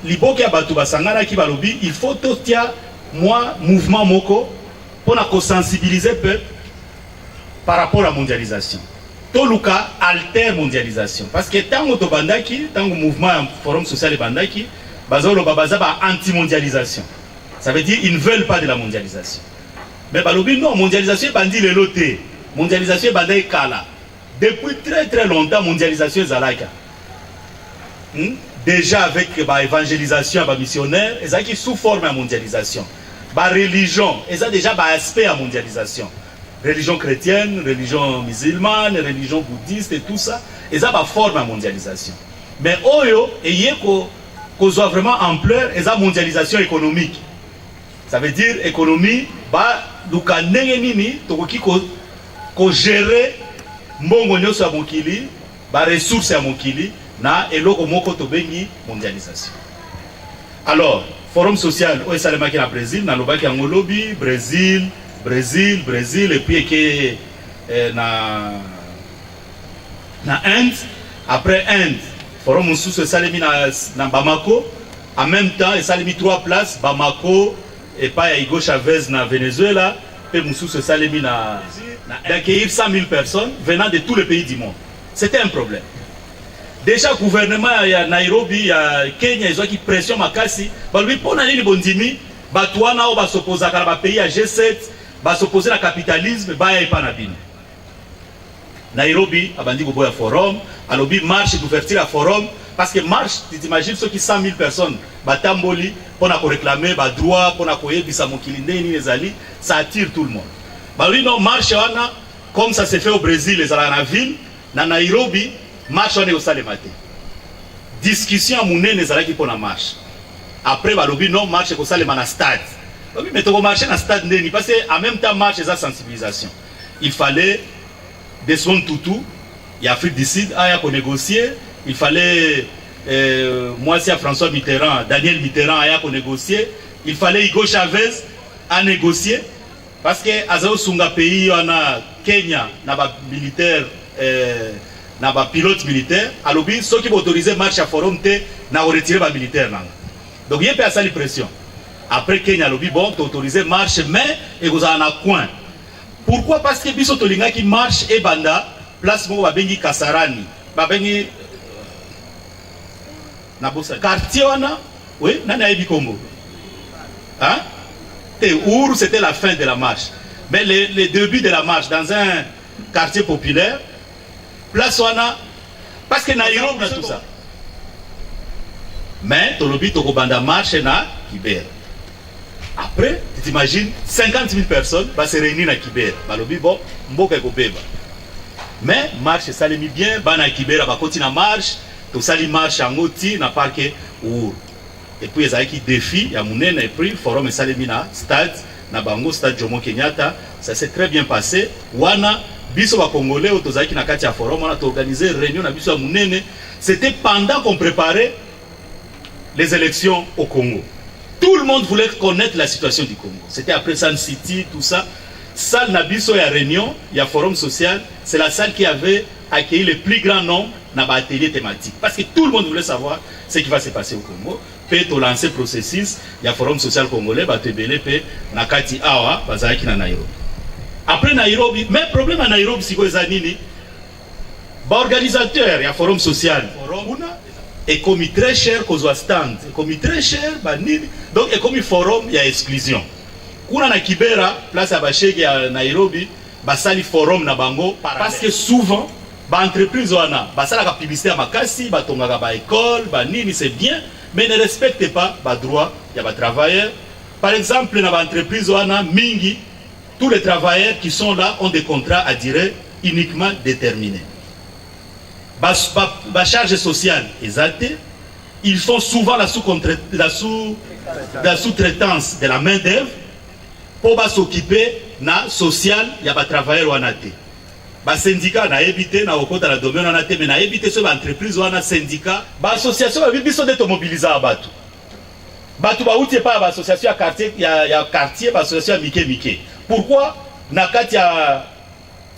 l'Iboki Abatouba Sangara qui va lobby, il faut tout moi, mouvement Moko, pour sensibiliser le peuple par rapport à la mondialisation. Tout le cas, alter mondialisation. Parce que tant que Bandaki, tant que mouvement Forum social et Bandaki, Bazolo Babaza anti-mondialisation. Ça veut dire qu'ils ne veulent pas de la mondialisation. Mais Balobi, non, mondialisation est bandit le loté. Mondialisation est bandit kala. Depuis très très longtemps, mondialisation est zalaka. Déjà avec l'évangélisation, les missionnaires, ils ont sous forme de mondialisation. La religion, ils ont déjà un aspect à mondialisation. Religion chrétienne, religion musulmane, religion bouddhiste et tout ça, ils ont une forme de mondialisation. Mais Oyo, il y a vraiment ampleur, ils ont une mondialisation économique. Ça veut dire économie, luka ndenge nini tokoki ko gérer mbongo nyoso ya mokili, ba ressources ya mokili na eloko moko tobengi mondialisation. Alors, forum social au Salemaki na Brésil, na lobaki yango lobby, Brésil et puis que na Inde, après Inde, forum mususu Salemi na Bamako, En même temps, ça a mis 3 places, Bamako et pas Hugo Chavez na Venezuela, et Moussou se salemi d'accueillir 100 000 personnes venant de tous les pays du monde. C'était un problème. Déjà, le gouvernement à Nairobi, il y a Kenya, ils ont qui pression makasi. Lui, pour aller au Bondimi, Batouana, on va s'opposer à un pays à G7, va s'opposer au capitalisme, bah, il n'y a pas de Nairobi, a bandi un forum, à l'objet marche d'ouverture à forum, parce que marche, tu t'imagines ceux qui 100 000 personnes, Batamboli, pour réclamer des droits, pour ça attire tout le monde. Bah lui, non, marche, comme ça se fait au Brésil, les à la ville, dans Nairobi, marche, on est au Salemate. Discussion à Mouné, les qui pour la marche. Après, bah l'objet, non, marche au Salemate dans stade. Mais tu vas marcher dans le stade, parce qu'en même temps, marche, c'est la sensibilisation. Il fallait des soins toutou, il y a Afrique du Sud, il y a négocier. Il fallait, moi c'est à François Mitterrand, Daniel Mitterrand, il y a négocier. Il fallait Hugo Chavez à négocier. Parce que Azao Sunga pays, on a Kenya, on a militaire, on a pilote militaire. Alors, ceux qui vont autoriser marche à forum, on a retiré les militaires. Donc il y a une pression. Après Kenya, bon, tu as autorisé marche, mais vous avez un coin. Pourquoi? Parce que Biso Tolinga qui marche et Banda, place où Babengi Kasarani, Babengi Nabosa. Quartier, oui, Nana Ebi Congo. Hein? C'était la fin de la marche. Mais le début de la marche, dans un quartier populaire, place Wana, parce que Nairobi, tout ça. Mais, Tolobi, Tokobanda marche, na Kiber. Après, tu t'imagines, 50 000 personnes vont se réunir à Kiber. Balobi, bon, Mboka Kobeba. Mais, marche, ça l'est mis bien, Bana Kiber, va continuer à marche, tout ça, il marche en outil, n'a pas que Our. Et puis, il y a qui défi, il y a mon et puis, le forum, ça l'est mis dans stade, na Bango, stade Jomo Kenyatta, ça s'est très bien passé. Wana, biso wa Congolais, autozaki na kati ya forum, on a organisé une réunion na biso à Mounene. C'était pendant qu'on préparait les élections au Congo. Tout le monde voulait connaître la situation du Congo. C'était après Sun City, tout ça. Salle Nabiso, il y a réunion, il y a forum social. C'est la salle qui avait accueilli le plus grand nombre dans l'atelier thématique. Parce que tout le monde voulait savoir ce qui va se passer au Congo. Puis, tu as lancé le processus, il y a forum social congolais, tu as belé, puis, Nakati Awa, Bazaki na Nairobi. Après Nairobi, mais le problème à Nairobi, c'est que les organisateur, il y a forum social. Et comme très cher qu'aux stand, comme très cher, donc et comme forum, il y a exclusion. Kuna na Kibera, place à Bachegi à Nairobi, basali forum na bango, parce que souvent, ba entreprise wana, basala la publicité à Makasi, ba tonga ba école, ba nini, c'est bien, mais ne respecte pas ba droit, il y a ba travailleurs. Par exemple, dans l'entreprise wana mingi, tous les travailleurs qui sont là ont des contrats à durée uniquement déterminés. La charge sociale est altée. Ils font souvent la sous-traitance de la main-d'œuvre pour s'occuper de la sociale, il y a des travailleurs ou des syndicats qui ont évité, dans domaine mais ont évité sur l'entreprise ou un syndicat. L'association a été mobilisée à Batou. Batou n'est pas l'association à quartier, il y a quartier, l'association à Miké. Pourquoi? Il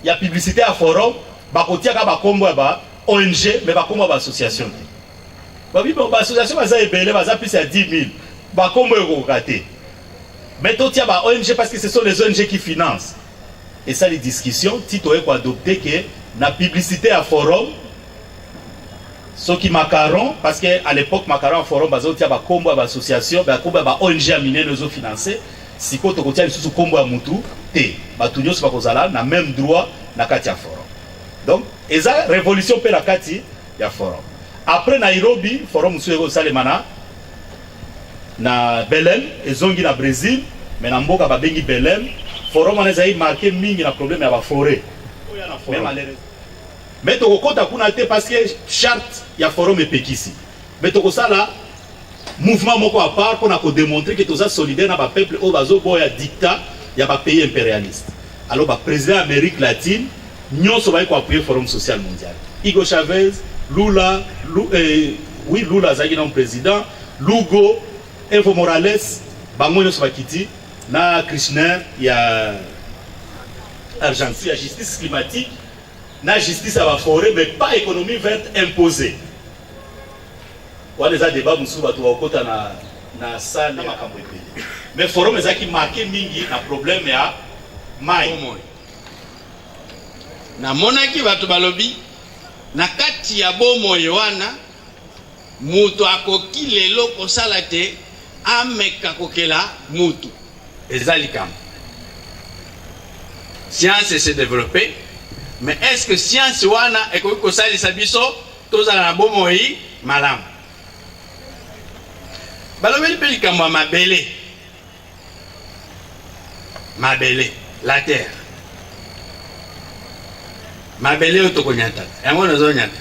y a publicité à forum, il y a ONG, mais pas comme l'association. L'association est plus à 10 000. Mais tout y a ONG parce que ce sont les ONG qui financent. Et ça, les discussions, Tito est adopté que la publicité à forum, ceux qui macaron, parce qu'à l'époque, macaron à forum, il y a combo à l'association, il y a ONG à miner les autres financés. Si tu as sous combo à Moutou, tu as le même droit dans le forum. Donc, et ça, révolution pour la Kati, il y a forum. Après Nairobi, forum Moussoué Salemana, na Belém, et zongi na Brésil, mais na Mboka Babengi Belém, forum on a marqué mingi na problème à la forêt. Même malheureusement. Mais tu as parce que charte, il y a forum et pékisi. Mais tu as là, mouvement moko à part pour démontrer que tu es solidaire dans le peuple, au bazo boya dictat, il y a un pays impérialiste. Alors, le président de l'Amérique latine, nous avons appuyé le Forum social mondial. Hugo Chavez, Lula, Lula est le président, Lugo, Evo Morales, Bango Swakiti, na Krishner, il y a Argentine, il y a justice climatique, na justice à la forêt, mais pas économie verte imposée. wana eza débat mosusu bato bakota na salle ya makambo ebele. Mais forum ezalaki marqué mingi na problème ya mai. Namonaki bato balobi na kati ya bomoi wana mutu akoki lelo kosala te ameka kokela mutu eza likambo. Science s'est développée, mais est-ce que science wana ekoki kosalisa biso tozala na bomoi malamu? Balobeli mpe likambo ya mabele. Mabele, la terre. Mabele oyo tokonyata yango nazonyata.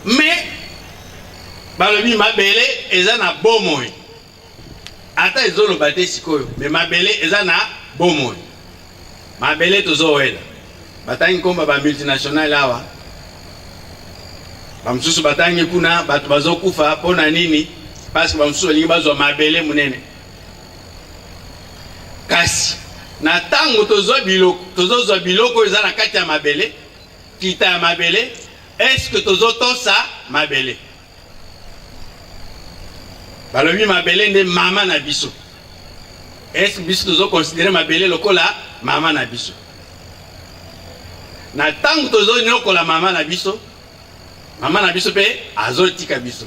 Mais balobi mabele eza na bomoi. Ata ezoloba te sikoyo, mais mabele eza na bomoi. Mabele tozowela. Batangi komba ba multinational awa. Bamsusu batangi kuna batu bazokufa pona nini? Parce que bamsusu balingi bazwa mabele munene. Kasi na tango tozozwa biloko eza na kati ya mabele, kita ya mabele, est-ce que tozotosa mabele? Balobi mabele nde mama na biso. Est-ce que biso tozo considérer mabele lokola mama na biso? Na tango tozo nyokola mama na biso pe azotika biso.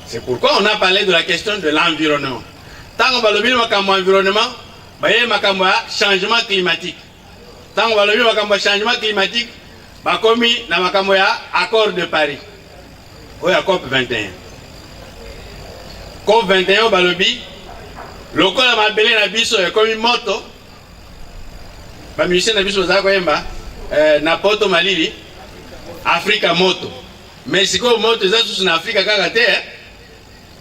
C'est pourquoi on a parlé de la question de l'environnement. Tango balobi makambo environnement, baye makambo ya changement climatique. Tango balobi makambo ya changement climatique, bakomi na makambo ya accord de Paris. Oya COP 21. COP 21 balobi lokola mabele na biso ekomi moto. Ba musicien na biso za koyemba na poto malili Afrika moto. Mais siko moto eza susu na Afrika kaka te.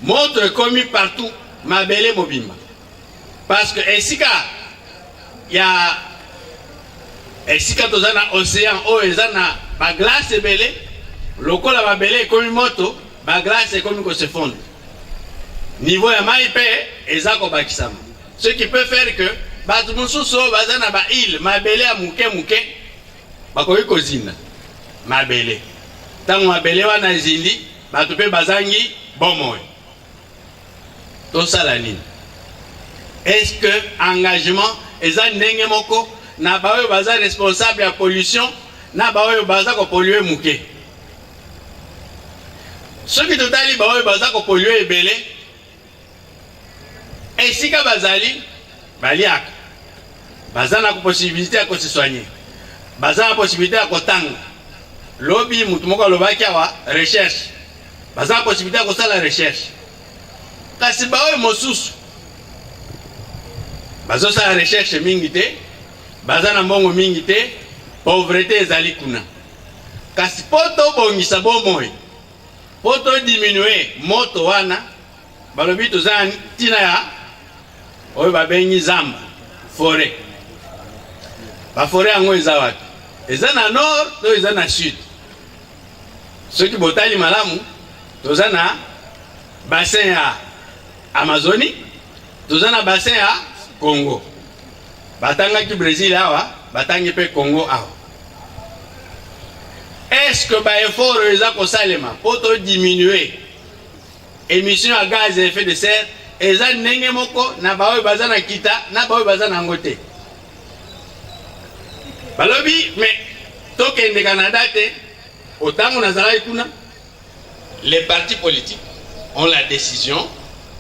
Moto ekomi partout mabele mobimba. Parce que esika tozana océan o ezana ba glace ebele lokola mabele ekomi moto ba glace ekomi ko se fondre. Niveau ya mai pe ezako bakisama. Ce qui peut faire que batu mususu bazana ba île mabele ya muke bakoki kozina mabele. Tango mabele wana zindi batu pe bazangi bomoi. Tosala nini? Est-ce que engagement eza ndenge moko na baoyo baza responsable ya pollution na baoyo baza ko polluer muke? Soki totali baoyo baza ko polluer ebele esika bazali baliaka baza na possibilité ya ko se soigner, baza na possibilité ya kotanga lobi mutu moko alobaki awa recherche, baza na possibilité ya kosala recherche. Kasi baoyo mosusu bazosala recherche mingi te, baza na mbongo mingi te, pauvreté ezali kuna. Kasi poto bongisa bomoi, poto diminuer moto wana, balobi tozana tina ya oyo babengi zamba, forêt. Ba forêt yango eza wapi? Eza na nord to eza na sud. Soki botali malamu, tozana bassin ya Amazonie, tozana bassin ya Congo. Batanga ki Brésil awa, batangi pe Congo awa. Est-ce que ba effort eza ko salema poto diminuer émission à gaz à effet de serre eza ndenge moko na baoyo bazana kita na baoyo bazana ngote. Balobi mais tokende Canada te otango nazala kuna les partis politiques ont la décision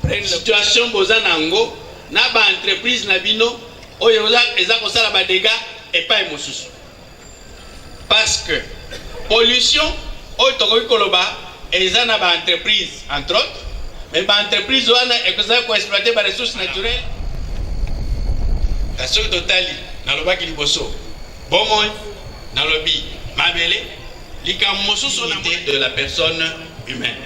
prennent la situation bozana ngo na ba entreprise na bino oyo eza ko sala ba dégâts et pas mosusu. Parce que pollution oyo tokoki koloba eza na ba entreprise entre autres, mais ba entreprise wana ekoza ko exploiter ba ressources naturelles. Kasi totali na lobaki liboso bomoi na lobi mabele likam mosusu na de la personne humaine.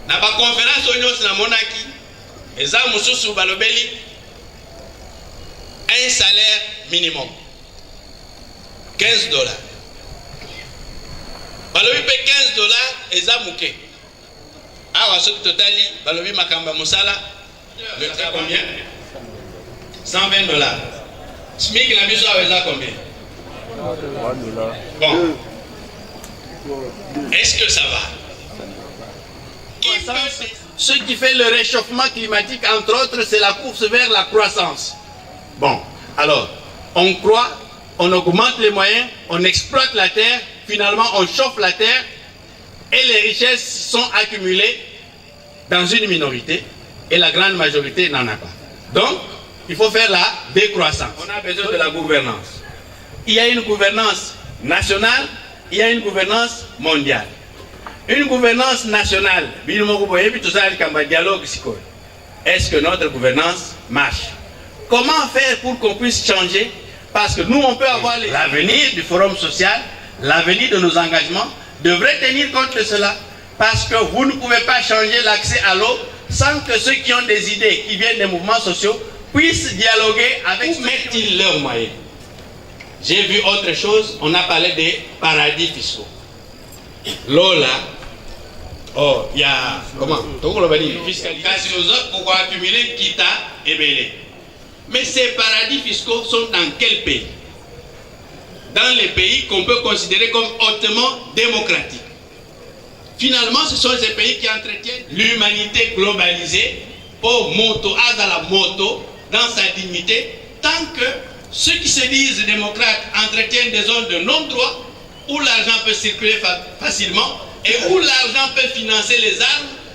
Na ba conférence onyo na monaki eza mosusu balobeli un salaire minimum $15. Balobi pe $15 eza muke. Awa soki totali balobi makamba mosala le train combien? $120. SMIC la biso eza combien? $1. Bon. Est-ce que ça va? Ce qui fait le réchauffement climatique, entre autres, c'est la course vers la croissance. Bon, alors, on croit, on augmente les moyens, on exploite la terre, finalement on chauffe la terre et les richesses sont accumulées dans une minorité et la grande majorité n'en a pas. Donc, il faut faire la décroissance. On a besoin de la gouvernance. Il y a une gouvernance nationale, il y a une gouvernance mondiale. Une gouvernance nationale, est-ce que notre gouvernance marche? Comment faire pour qu'on puisse changer? Parce que nous, on peut avoir l'avenir du forum social, l'avenir de nos engagements, devrait tenir compte de cela. Parce que vous ne pouvez pas changer l'accès à l'eau sans que ceux qui ont des idées, qui viennent des mouvements sociaux, puissent dialoguer avec ceux qui ont leurs moyens. J'ai vu autre chose, on a parlé des paradis fiscaux. L'eau là, oh, il y a, comment? Fiscalité. Pour accumuler Kita et Belé. Mais ces paradis fiscaux sont dans quel pays? Dans les pays qu'on peut considérer comme hautement démocratiques. Finalement, ce sont ces pays qui entretiennent l'humanité globalisée au moto, à la moto, dans sa dignité, tant que ceux qui se disent démocrates entretiennent des zones de non-droit où l'argent peut circuler facilement et où l'argent peut financer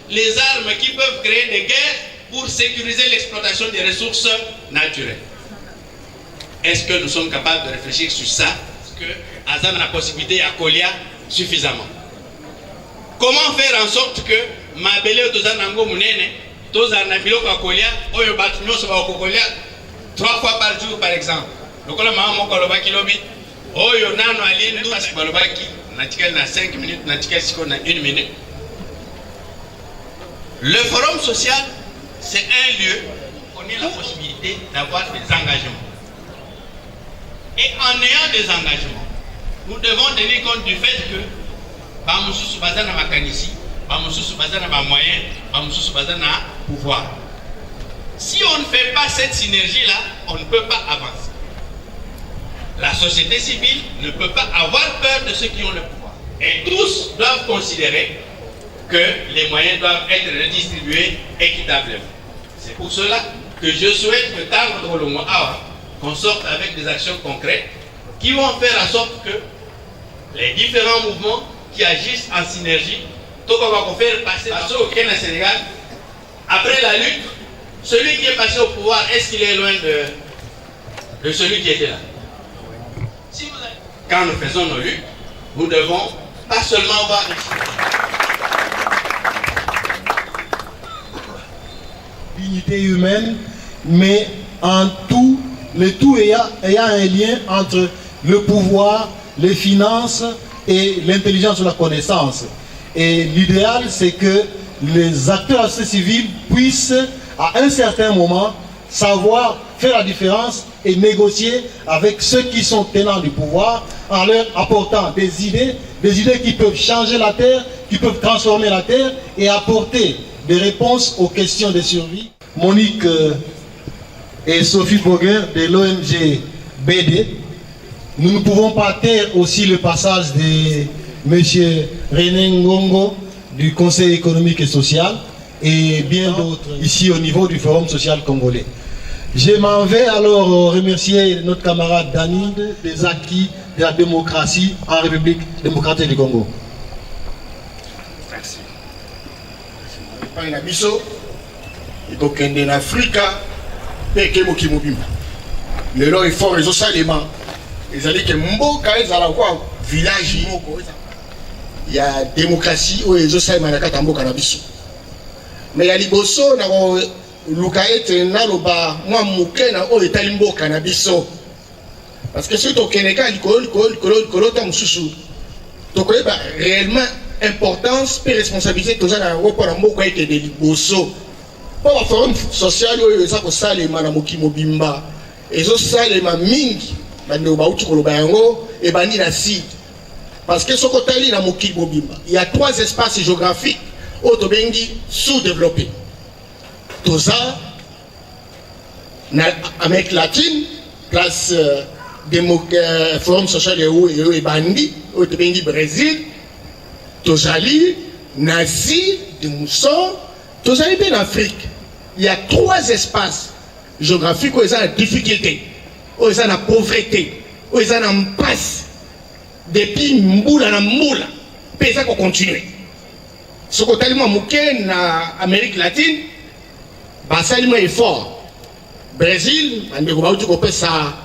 les armes qui peuvent créer des guerres pour sécuriser l'exploitation des ressources naturelles. Est-ce que nous sommes capables de réfléchir sur ça? Est-ce que Azam a la possibilité à Kolia suffisamment? Comment faire en sorte que ma belle Tozanango Munene, Tozanabiloko à Kolia, Oyo Batunyo Soba Kolia, 3 fois par jour par exemple? Donc là, maman Kolobaki Lobi, Oyo Nano Alindu, Kolobaki, Natikel na 5 minutes, Natikel Siko na 1 minute. Le forum social, c'est un lieu où on a la possibilité d'avoir des engagements. Et en ayant des engagements, nous devons tenir compte du fait que Bamoussou Bazana Makanisi, Bamoussou Bazana Bamoyen, Bamoussou Bazana pouvoir. Si on ne fait pas cette synergie-là, on ne peut pas avancer. La société civile ne peut pas avoir peur de ceux qui ont le pouvoir. Et tous doivent considérer que les moyens doivent être redistribués équitablement. C'est pour cela que je souhaite que Tango Dolongo Awa, qu'on sorte avec des actions concrètes qui vont faire en sorte que les différents mouvements qui agissent en synergie, tout qu'on va faire passer par ceux au Sénégal, après la lutte, celui qui est passé au pouvoir, est-ce qu'il est loin de celui qui était là? Si vous avez... Quand nous faisons nos luttes, nous devons pas seulement voir dignité humaine, mais en tout, le tout ayant un lien entre le pouvoir, les finances et l'intelligence ou la connaissance. Et l'idéal, c'est que les acteurs de la société civile puissent, à un certain moment, savoir faire la différence et négocier avec ceux qui sont tenants du pouvoir en leur apportant des idées qui peuvent changer la terre, qui peuvent transformer la terre et apporter des réponses aux questions de survie. Monique et Sophie Boguer de l'ONG BD, nous ne pouvons pas taire aussi le passage de M. René Ngongo du Conseil économique et social et bien d'autres ici au niveau du Forum social congolais. Je m'en vais alors remercier notre camarade Dani des acquis de la démocratie en République démocratique du Congo. Merci. En Afrique, le long effort les Osalema, ils allaient que Mboka ils allaient voir village il y a démocratie où les Osalema na kata Mboka na biso. Mais il y a liboso na lukaete na loba moi muke na o etali Mboka na biso. Parce que si tu connais pas l'école tam susu, tu connais pas réellement importance et responsabilité de ça pour la Mboka et de liboso. Pour le forum social, il y a des salema na mokimo bimba. Et zo salema mingi bando ba uti koloba yango et bani na site. Parce que ce côté na mokimo bimba, il y a 3 espaces géographiques autobengi sous-développés. Tout ça na Amérique latine, place forum social et bandi autobengi Brésil, tozali nazi de mousson tozali bien en Afrique. Il y a 3 espaces géographiques où ils ont la difficulté, où ils ont la pauvreté, où ils ont la passe depuis mboula na mboula pesa ko continuer. Ce que tellement mouké na Amérique latine basalima effort. Brésil andeko ba uti ko pesa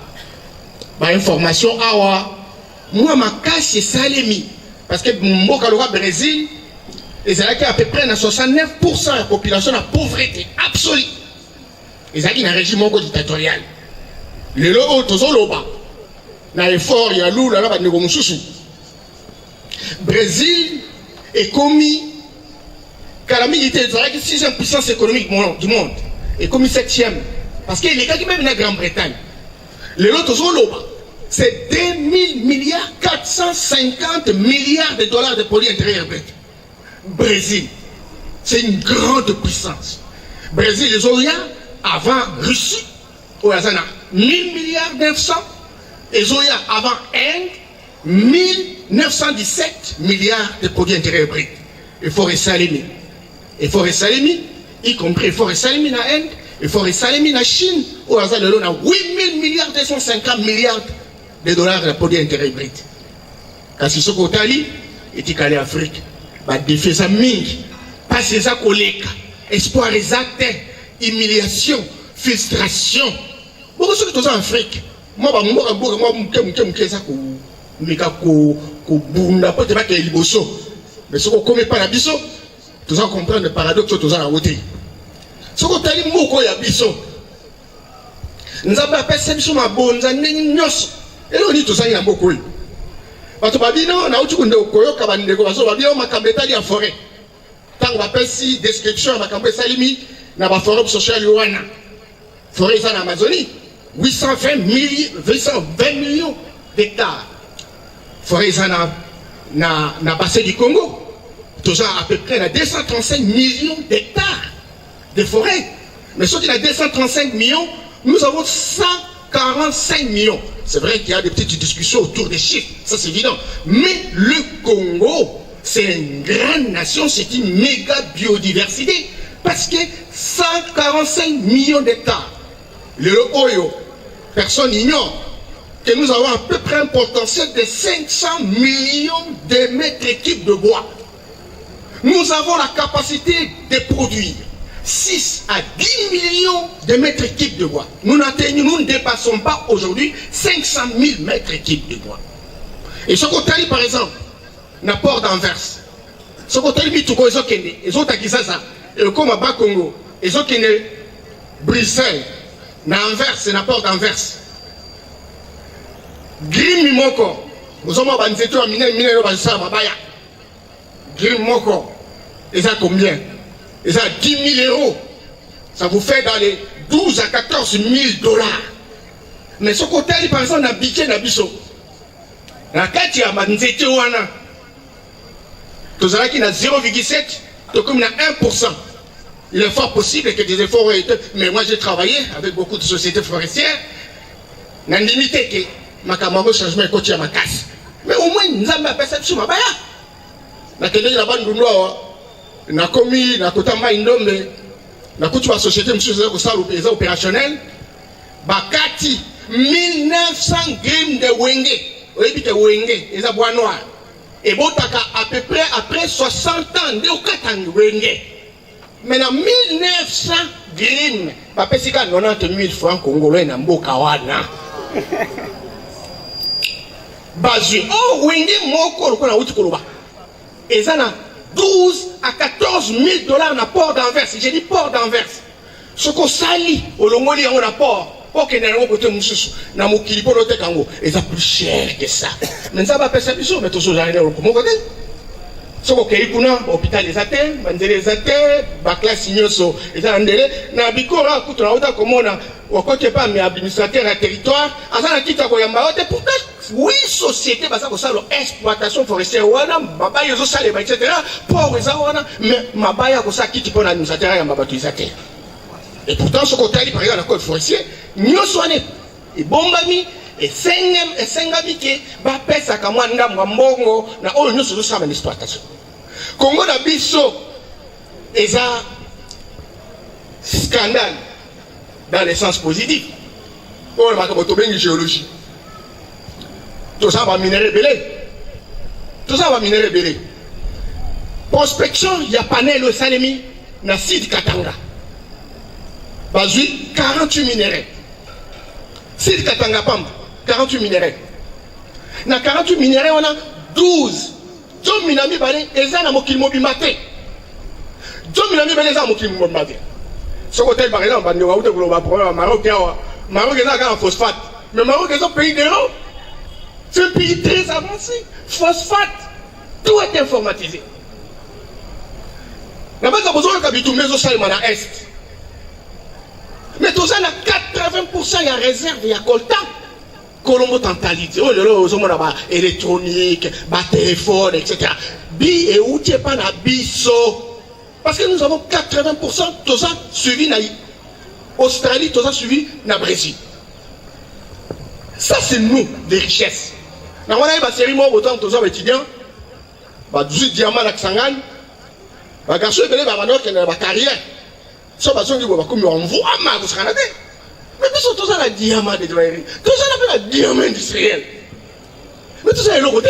ba information awa moi ma cache salemi parce que mboka le Brésil ils ont à peu près 69% de la population de pauvreté absolue. Ils ont un régime dictatorial. Le logo tozoloba na effort ya lula na bandeko mususu. Brésil est commis calamité de la 6e puissance économique du monde et commis 7e parce qu'il est quand même la Grande-Bretagne. Le lot tozoloba c'est 2000 milliards 450 milliards de dollars de produits intérieurs bruts. Brésil, c'est une grande puissance. Brésil, les Oya, avant Russie, au Yazana, 1000 milliards 900, et Zoya avant Inde, 1917 milliards de produits intérieurs bruts. Il faut Salemi. Il faut Salemi, y compris il faut Salemi en Inde, il faut Salemi en Chine, au Yazana, on a 8000 milliards 250 milliards de dollars de produits intérieurs bruts. Quand c'est ce qu'on a dit, il est allé en Afrique. Défi ça mingi, pas ces collègues, espoir exact, humiliation, frustration. Beaucoup de choses en Afrique. Moi, mais ce qu'on commet pas la biso, tu vas comprendre le paradoxe que tu as à côté. Ce qu'on t'a dit, moko ya biso. Nous avons appelé ça biso ma bonne, nous avons et là on dit tout ça il y a beaucoup. Parce que babino na uti kunde koyoka bandeko baso babino makambo etali ya forêt. Tant on appelle si description makambo esalimi na ba forêt sociale wana. Forêt en Amazonie 820 millions d'hectares. Forêt na bassin du Congo. Tout à peu près na 235 millions d'hectares de forêt. Mais ce qui a 235 millions, nous avons 145 millions. C'est vrai qu'il y a des petites discussions autour des chiffres, ça c'est évident. Mais le Congo, c'est une grande nation, c'est une méga biodiversité. Parce que 145 millions d'hectares. Le Oyo, personne n'ignore que nous avons à peu près un potentiel de 500 millions de mètres cubes de bois. Nous avons la capacité de produire 6 à 10 millions de mètres cubes de bois. Nous ne dépassons pas aujourd'hui 500 000 mètres cubes de bois. Et ce qu'on a dit par exemple, na port d'Anvers, ce qu'on a dit, ils ont acquis ça, et comme à Bas-Congo, ils ont acquis Bruxelles, na Anvers, na port d'Anvers. Grim Mimoko, nous avons un banzeto à miner, Grim Moko, ils ont combien? Et ça, 10 000 euros, ça vous fait dans les 12 à 14 000 dollars. Mais ce côté, par exemple, dans le budget de Bisso, dans le cas de Manzete Wana, tu as 0,7, tu as 1%. Il est fort possible que des efforts aient été. Mais moi, j'ai travaillé avec beaucoup de sociétés forestières. Dans limité que ma camarade changement est côté à ma casse. Mais au moins, nous avons appelé ça sur ma baya. Dans la bande de noir. Na komi na kotamba indombe na kutu wa société monsieur za kusala opérationnel bakati 1900 grammes de wenge oyebi te wenge eza bois noir et botaka à peu près après 60 ans nde okatanga wenge mais na 1900 grammes bapesika 90 000 francs congolais na mboka wana bazu oh wenge moko lokona uti koloba ezana 12 à 14 000 dollars na port d'Anvers. J'ai dit port d'Anvers. Ce qu'on salit au Longoli on a port. Pour que nous côté mususu na mokili pour noter kango, et ça plus cher que ça. Mais ça va passer plus mais tout ça j'en ai au comment côté. Ce qu'on kei kuna hôpital les athées, bandele les athées, bakla signoso et ça ndele na bikora kutuna uta komona wakote pas mais administrateur à territoire, azana kita ko yamba ote pourtant oui société basa ko salo exploitation forestière wana mabaya zo sale ba etc. pour eza wana mais mabaya ko sa kiti pona administrateur ya mabatu izate. Et pourtant ce côté par exemple la code forestier nyoso ane et bombami et sengami ke ba pesa kamwa ndamwa mbongo na oyo nyoso zo sala exploitation. Congo na biso eza scandale dans le sens positif. On va faire géologie. Tout ça va minérer belé. Tout ça va minérer belé. Prospection, il y a panel au Salemi, na site Katanga. Bazui, 48 minéraux. Site Katanga Pam, 48 minéraux. Na 48 minéraux, on a 12. John Minami Bale, eza na mokili mobimate. John Minami Bale, eza na mokili mobimate. Ce côté, par exemple, on va dire que Maroc est en phosphate. Mais Maroc est un pays d'Europe. C'est un pays très avancé. Phosphate, tout est informatisé. La base a besoin de tout mais au Salman à Est. Mais tout ça, il y a 80%, il y a réserve, il y a coltan. Colombo tantalité, oh là là, électronique, téléphone, etc. Bi et où tu n'es pas na biso. Parce que nous avons 80%, tout ça suivi na Australie, tout ça suivi na Brésil. Ça, c'est nous, les richesses. Nous avons une série, moi, autant que tous les étudiants, 18 diamants à Xangan, les garçons qui ont une carrière, ils sont comme on voit, mais vous Canada. Mais tout ça, la diamant de joaillerie, tout ça, on appelle la diamant industriel. Mais tout ça est l'autre côté.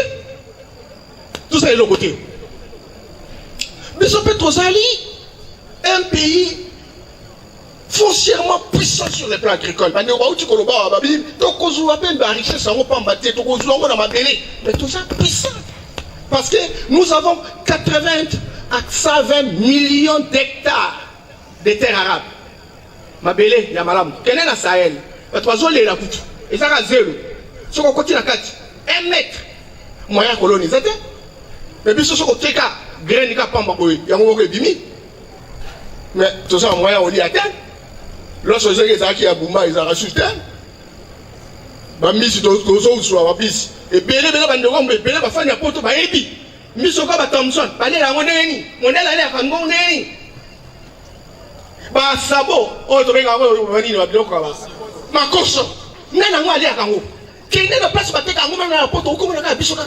Tout ça est l'autre côté. Mais ça peut être un pays foncièrement puissant sur le plan agricole. Mais tout ça puissant. Parce que nous avons 80 à 120 millions d'hectares de terres arabes. Mabele, Yamalam, Kenen à Sahel, le oiseau les la coupe. Et ça a zéro. Ce qu'on continue à 4, 1 mètre. Moyen colonisateur. Mais puis ce qu'on fait, grain de pamba, il y a un moment bimi. Mais tout ça, moyen on y atteint. Lorsque les gens qui ont boumé, ils ont rassuré. Ma mise sur le soit ma piste. Et Bélé, Bélé, ma femme, il y a pas de baébi. Mise au cas Thompson, Balé la monnaie, monnaie la l'air, en monnaie. Bah, sabo, oh, tu regardes, venir à Biloka. Ma coche, n'a pas allé à Kango. Qui n'est pas place à Kango, mais à la porte, au commun, à Bisoka.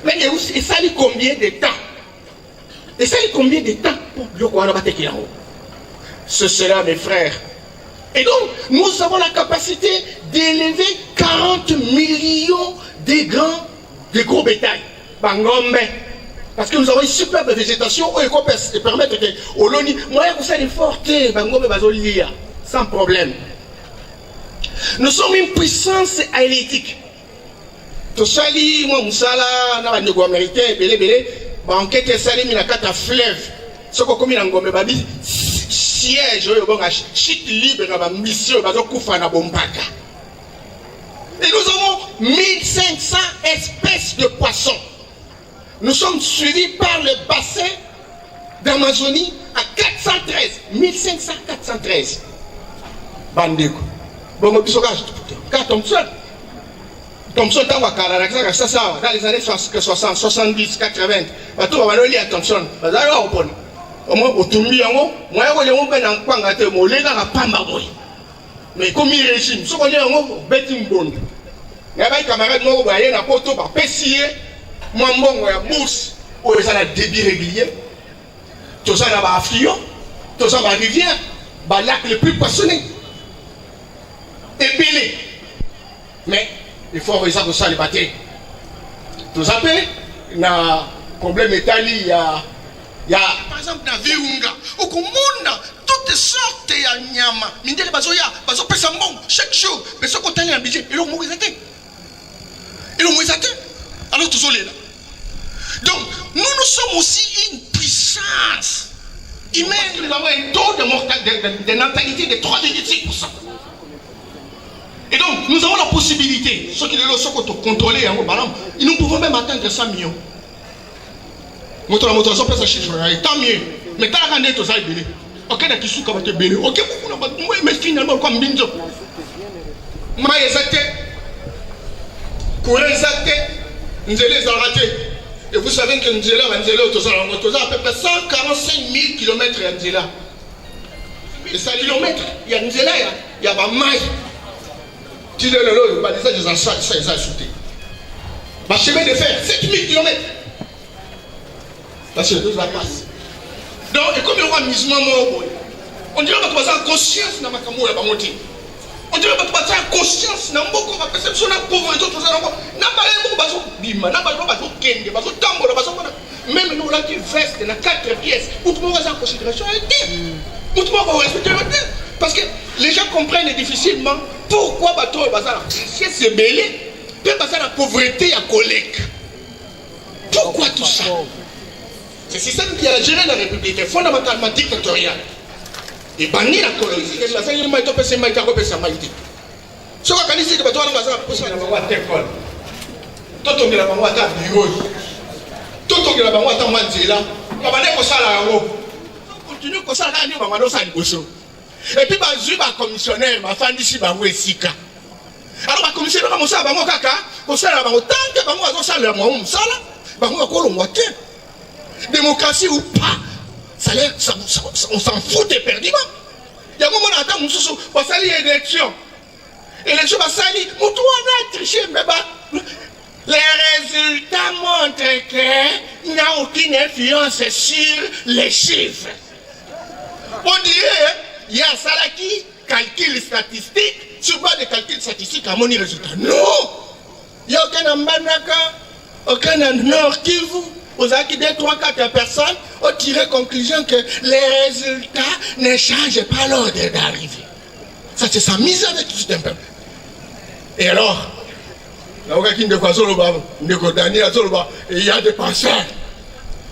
Mais et ça dit combien de temps? Et ça dit combien de temps pour Biloka à Kango? Ce sera mes frères. Et donc, nous avons la capacité d'élever 40 millions de gros bétail. Bangombe. Parce que nous avons une superbe végétation qui permet que Oloni, moi, vous savez, forte, Bangombe, Bazolia, sans problème. Nous sommes une puissance halieutique. Tout ça, moi, Moussala, dans le Négo américain, Belé, enquête, Salim, il a 4 fleuves. Ce qu'on a Ngombe, Babi, siège, chute libre, mission, Bazokoufana Bombaka. Et nous avons 1500 espèces de poissons. Nous sommes suivis par le bassin d'Amazonie à 413. 1500, 413. Bandeko. Bon, Thompson. Thompson, dans les années 60, 70, 80. Tout va aller à Thompson. Mais comme il régime, ce qu'on dit, il y a des camarades qui ont été pessier, moi, il y a bourse, où il y a des débits réguliers, tout ça, il y a affluent, tout ça, il y a rivière, le lac le plus poissonné. Et Bélé. Mais il faut avoir ça pour ça, les bâtiments. Tout ça, il y a un problème métallique, il y a. Par exemple, dans la Virunga, au monde, toutes sortes de nyama, mindele bazoya, bazo pesa mbongo chaque jour, mais ce côté là, budget, ils l'ont mobilisé. Alors tout ça là. Donc, nous sommes aussi une puissance humaine. Nous avons un taux de natalité de 3,6%. Et donc, nous avons la possibilité, ceux qui sont contrôlés, nous pouvons même atteindre 100 millions. Motorisation peut s'acheter, tant mieux. Mais tant qu'on est tout ça, il est ok, n'a qui comme béni. Ok, mais finalement, comme Binjo. Moi, exacté. Pour exacté, nous allons rater. Et vous savez que nous allons tout ça, à peu près 145 000 km à Nzela. Et 100 km, il y a Nzela, il y a Bamaï. Tu le le, ça, ils ont sauté. Ma chemin de fer, 7 000 km. Parce que deux la passe. Donc, et comme il y aura musulman, on dirait que tu as conscience dans ma camoufle à monter. On dirait que tu as conscience dans beaucoup de perception de la pauvreté. Même nous, là qui veste dans 4 pièces, nous devons avoir en considération le thé. Nous devons respecter le thé. Parce que les gens comprennent difficilement pourquoi bateau et bazar c'est belé, puis bazar la pauvreté et la collègue. Pourquoi tout ça? C'est le système qui a géré la République, fondamentalement dictatorial. Et banni la colonie. C'est la seule chose qui est maïta, c'est maïta. Ce qu'on a dit, c'est que bateau a bazar pour ça, on va à l'école. Tout le monde a un bureau. Tout le monde a un manzela. On va aller comme ça là. On continue comme ça là, on va aller comme ça. Et puis, je suis commissionnaire, ma femme ici, je suis Sika. Alors, ma commissionnaire, je suis Kaka, je suis tant que je suis démocratie ou pas, on s'en fout éperdument. Il y a un moment où on a sali élection. Élection, on a sali, on a triché, mais les résultats montrent qu'il n'y a aucune influence sur les chiffres. On dirait, il y a un salaki calcul statistique, sur base de calcul statistique, à mon résultat. Non! Il n'y a aucun Ambanaka, aucun Nord Kivu. Vous avez qui 3-4 personnes ont tiré conclusion que les résultats ne changent pas l'ordre d'arrivée. Ça, c'est sa mise avec tout un peuple. Et alors, il y a des penseurs.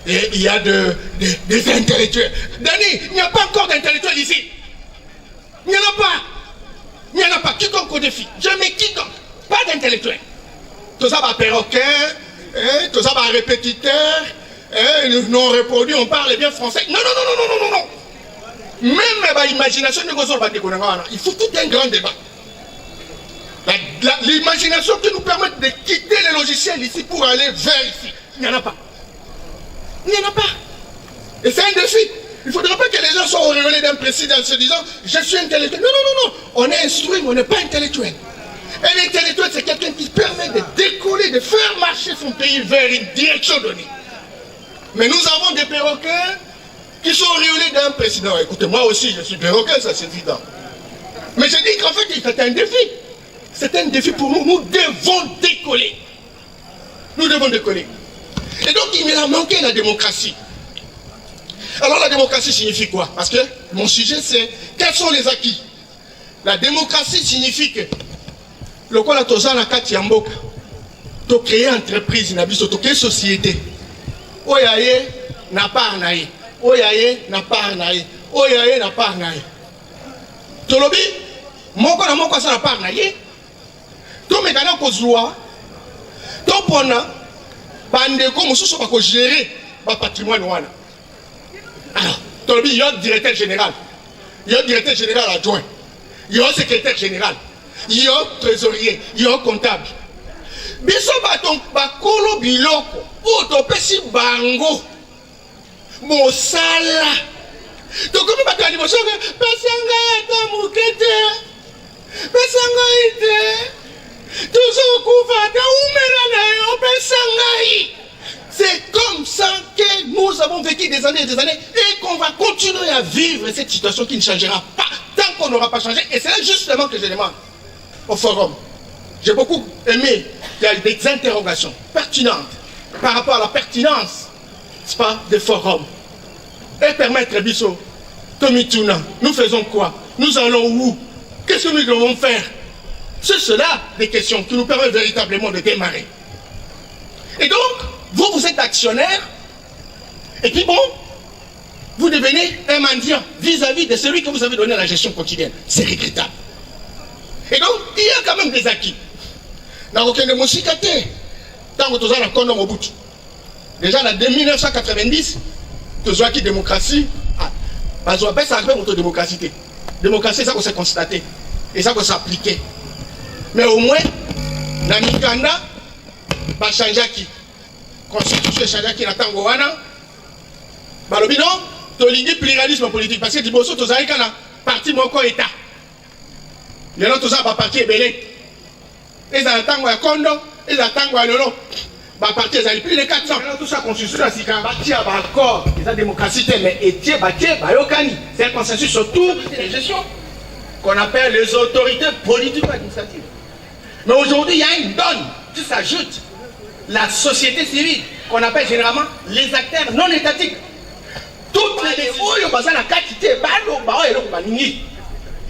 Et il y a des intellectuels. Dani, il n'y a pas encore d'intellectuels ici. Il n'y en a pas. Il n'y en a pas. Quiconque au défi. Jamais quiconque. Pas d'intellectuels. Tout ça va perroquet, tout ça va répétiteur, non répondu, on parle bien français. Non. Même l'imagination, il faut tout un grand débat. L'imagination qui nous permet de quitter les logiciels ici pour aller vers ici. Il n'y en a pas. Il n'y en a pas. Et c'est un défi. Il ne faudrait pas que les gens soient auréolés d'un président en se disant je suis intellectuel. Non. On est instruit, mais on n'est pas intellectuel. Un intellectuel, c'est quelqu'un qui permet de décoller, de faire marcher son pays vers une direction donnée. Mais nous avons des perroquets qui sont auréolés d'un président. Écoutez, moi aussi, je suis perroquet, ça c'est évident. Mais je dis qu'en fait, c'est un défi. C'est un défi pour nous. Nous devons décoller. Nous devons décoller. Et donc, il a manqué la démocratie. Alors, la démocratie signifie quoi? Parce que mon sujet, c'est quels sont les acquis? La démocratie signifie que le quoi la toza la kati yamboka, to créer entreprise, to créer société. Oyaye na part naïe. Oyaye na part naïe. Oyaye na part naïe. Tolobi, moko na moko sa na part naïe. To mekana kozwa, to pona, bande ko mususu ba ko gérer ba patrimoine wana. Alors, Tolobi, il y a un directeur général, il y a un directeur général adjoint, il y a un secrétaire général, il y a un trésorier, il y a un comptable. Biso baton bakolo biloko, oto pesi bango, mosala. Donc comme batani mosala, pesanga yata mukete, pesanga ite, toujours kouvata umela na yo pesanga. C'est comme ça que nous avons vécu des années et des années et qu'on va continuer à vivre cette situation qui ne changera pas tant qu'on n'aura pas changé. Et c'est là justement que je demande au forum. J'ai beaucoup aimé qu'il y ait des interrogations pertinentes par rapport à la pertinence, n'est-ce pas, des forums. Et permettre Bisso, Tomituna, nous faisons quoi? Nous allons où? Qu'est-ce que nous devons faire? C'est cela des questions qui nous permettent véritablement de démarrer. Et donc, vous êtes actionnaire, et puis bon, vous devenez un mendiant vis-à-vis de celui que vous avez donné à la gestion quotidienne. C'est regrettable. Et donc, il y a quand même des acquis. Dans aucun de mon cicaté, tant que tu as la condom au bout. Déjà, en 1990, tu as acquis démocratie. Parce que ça arrive votre démocratie. Démocratie, ça qu'on s'est constaté. Et ça qu'on s'est appliqué. Mais au moins, dans Mikanda, va changer qui. Constitution change qui n'attend Gowana. Balobi non, tu as pluralisme politique. Parce que tu as un parti moko État. Les gens, tu as un parti ébélé. Ils attendent à Kondo, ils attendent à Lolo. parti ezali plus de 400. Tout ça constitution c'est quand bâti à accord, la démocratie mais étier bâti bayokani, c'est un consensus autour des gestions qu'on appelle les autorités politico-administratives. Mais aujourd'hui, il y a une donne qui s'ajoute, la société civile, qu'on appelle généralement les acteurs non étatiques. Toutes les décisions,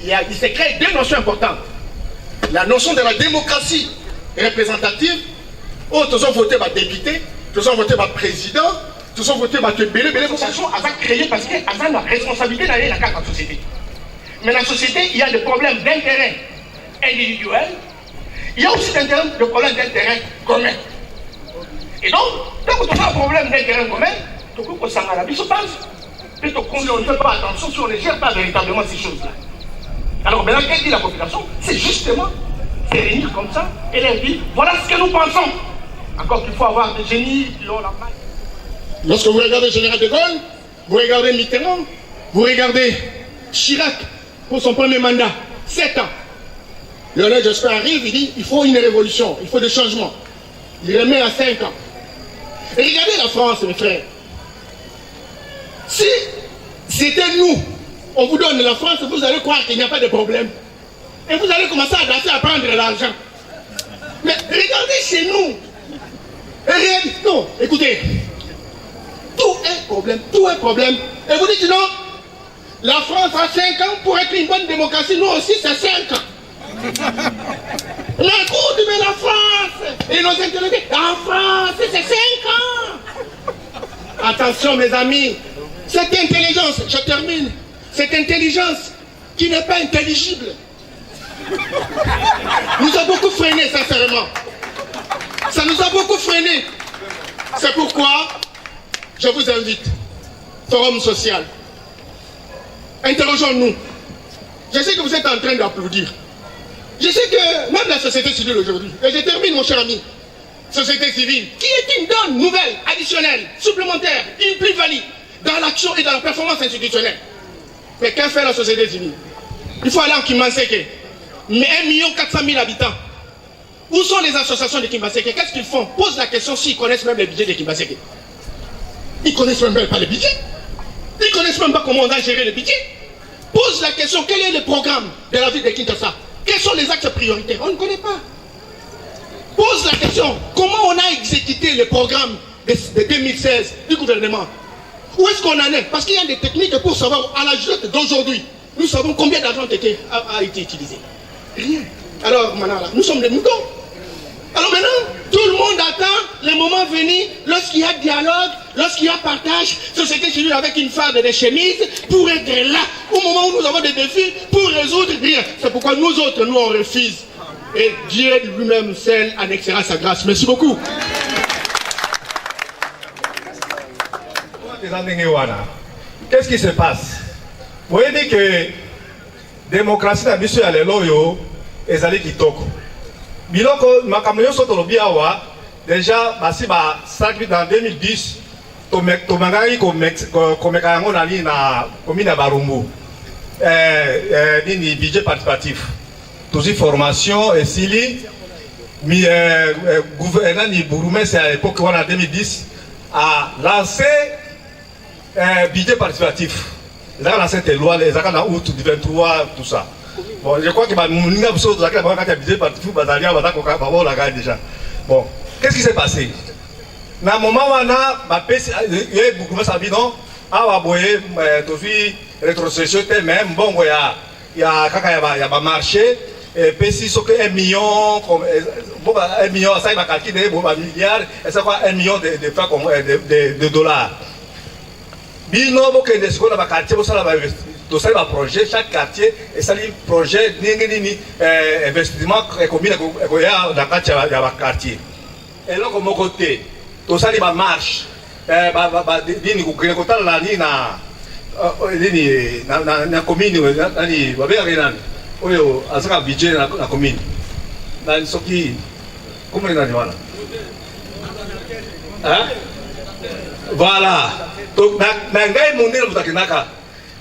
il se crée deux notions importantes. La notion de la démocratie représentative, où tous ont voté par député, tous ont voté par président, tous ont voté par belé, association, elle va créer parce qu'elle a la responsabilité d'aller dans la carte de la société. Mais la société, il y a des problèmes d'intérêt individuel, il y a aussi des problèmes d'intérêt commun. Et donc, quand on a un problème d'intérêt commun, tout le monde s'en a la vie, se passe. Et donc, on ne fait pas attention si on ne gère pas véritablement ces choses-là. Alors maintenant, qu'est-ce que dit la population? C'est justement se réunir comme ça et leur dire, voilà ce que nous pensons. Encore qu'il faut avoir des génies qui ont la main. Lorsque vous regardez le général de Gaulle, vous regardez Mitterrand, vous regardez Chirac pour son premier mandat, 7 ans. Lionel Jospin arrive, il dit, il faut une révolution, il faut des changements. Il remet à 5 ans. Et regardez la France, mes frères. Si c'était nous, on vous donne la France, vous allez croire qu'il n'y a pas de problème. Et vous allez commencer à danser, à prendre de l'argent. Mais regardez chez nous. Non, écoutez. Tout est problème, tout est problème. Et vous dites non, la France a 5 ans pour être une bonne démocratie, nous aussi c'est 5 ans. La Cour de la France et nos intellectuels, la France c'est 5 ans. Attention mes amis, cette intelligence, je termine, cette intelligence qui n'est pas intelligible, nous a beaucoup freiné sincèrement. Ça nous a beaucoup freiné. C'est pourquoi je vous invite, forum social, interrogeons-nous. Je sais que vous êtes en train d'applaudir. Je sais que même la société civile aujourd'hui, et je termine mon cher ami, société civile, qui est une donne nouvelle, additionnelle, supplémentaire, une plus-value dans l'action et dans la performance institutionnelle. Mais qu'est-ce que fait la société civile? Il faut aller en Kimbaseke. Mais 1 400 000 habitants. Où sont les associations de Kimbaseke? Qu'est-ce qu'ils font? Pose la question s'ils connaissent même les budgets de Kimbaseke. Ils connaissent même pas les budgets. Ils connaissent même pas comment on a géré le budget. Pose la question, quel est le programme de la ville de Kinshasa? Quels sont les axes prioritaires? On ne connaît pas. Pose la question, comment on a exécuté le programme de 2016 du gouvernement? Où est-ce qu'on en est? Parce qu'il y a des techniques pour savoir, à la joute d'aujourd'hui, nous savons combien d'argent a été utilisé. Rien. Alors maintenant, là, nous sommes des moutons. Alors maintenant, tout le monde attend le moment venu, lorsqu'il y a dialogue, lorsqu'il y a partage, société civile avec une farde de chemise, pour être là, au moment où nous avons des défis, pour résoudre rien. C'est pourquoi nous autres, nous on refuse. Et Dieu lui-même seul annexera sa grâce. Merci beaucoup. Qu'est-ce qui se passe? Vous voyez dit que démocratie n'a pas été loyo et allé kitoko. Biloko makamyo soto lobiawa déjà basi ba sacré dans 2010 tomangai komekango nani na commune ya Barumbu nini budget participatif toujours formation et sili mi gouverneur ni bourgmestre à l'époque en 2010 a lancé budget participatif. Ils ont lancé des lois, les accords en août du 23, tout ça. Bon, je crois que nous avons besoin de budget participatif, déjà. Bon, qu'est-ce qui s'est passé? Dans le moment où on a beaucoup de sabino, on a rétrocession, même bon, il y a marché, et puis si c'est 1 million, 1 million, ça il va calculer, 1 milliard, et ça quoi 1 million de dollars. Bino boke de ce qu'on a quartier, ça va projet, chaque quartier et ça les projet investissement combien dans le quartier. Et là comme côté, tout ça va marche, dini kukota la ni na commune nani babea nani oyo azaka budget na commune na soki comment nani wala hein voilà. Donc, na ngai mundir mutakinaka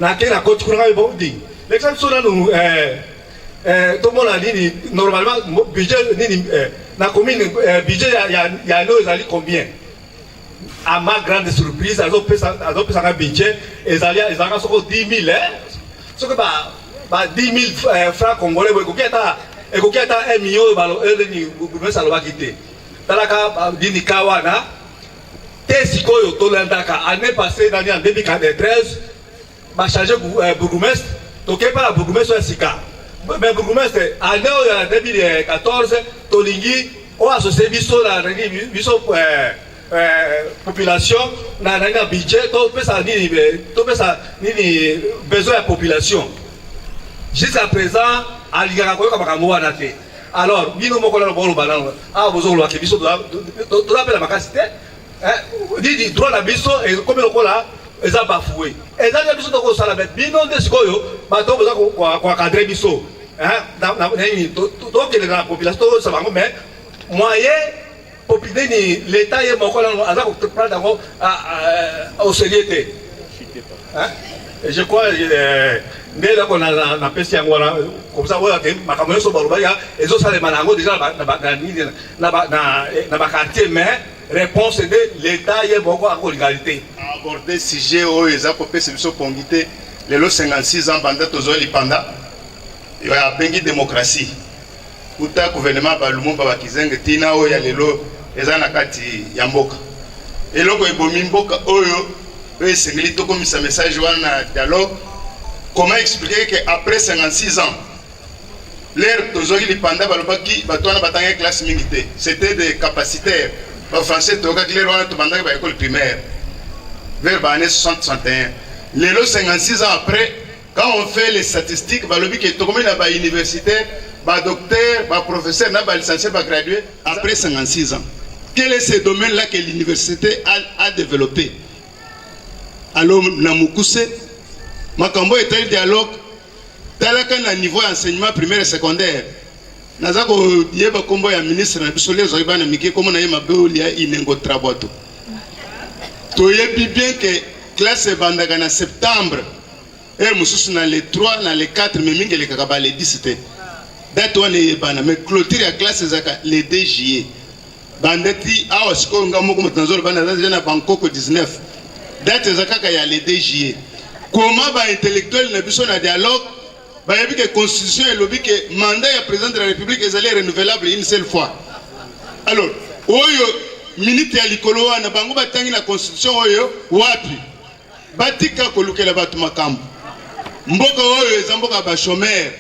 na kena coach kuna ngai bodi l'exemple sona no tout le monde a dit, normalement, budget, la commune, budget, il y a combien? À ma grande surprise, ils ont fait un budget, ils ont 10 000, ce que 10 000 francs congolais, et qu'on a 1 million de salwa quitté. Talaka dini kawana, tesiko yo tolandaka, année passée, en 2013, m'a changé bourgmestre, toqué par la bourgmestre de Sika. Mais bourgmestre, année 2014, Tolingi, on a associé biso la population, na un budget, tout ça ni besoin de la population. Jusqu'à présent, alors, nous avons dit droit la biso et comme le là, ils ont bafoué. Et dans la biso de Salamet, binon de Sikoyo, bateau pour cadrer biso. Donc, la population, ça va, mais moyen pour l'État est mon collègue à prendre au sérieux. Je crois dès qu'on a passé un mois comme ça, ma caméra sur Baroubaïa, et autres les manangos déjà dans ma quartier, mais réponse de l'État est beaucoup à l'égalité. Aborder sujet où ils ont coupé ce pongité, les lots 56 ans, pendant tous les panda, il y a une démocratie. Tout le gouvernement Balumo Babakizeng, Tina, il y a les lots, ils ont la carte Yamboka. Et là, il y a Mboka, eux, c'est un message de dialogue. Comment expliquer qu'après 56 ans, l'ère de Panda Balobaki, classe militaire, c'était des capacitaires. Les Français, l'école primaire, vers les années 60-61. Les 56 ans après, quand on fait les statistiques, Balobi est tombé dans universitaire, docteur, professeur, licencié, gradué, après 56 ans. Quel est ce domaine-là que l'université a développé? Alors, Namoukousse, Makambo est un dialogue, talaka na niveau enseignement primaire et secondaire. Nazako yeba kombo ya ministre na bisole zoiba na mike comme na yema beolia inengo traboto. Toyebi bien que classe bandaka na septembre, et mususu na les 3 na les 4 mais mingi le kakaba les 10 c'était. Date wana yeba na mais clôture ya classe zaka les 2 juillet. Bandeti awa siko ngamo ko mutanzolo bana na Bangkok 19. Date zaka ya les 2 juillet. Comment les intellectuels ne sont pas en dialogue? Il y a une constitution et lobby que le mandat du président de la République est renouvelable une seule fois. Alors, le ministre de l'Ikolo, il y a une constitution wapi batika kolukela batu makambo mboka oyo ezamboka ba chômeur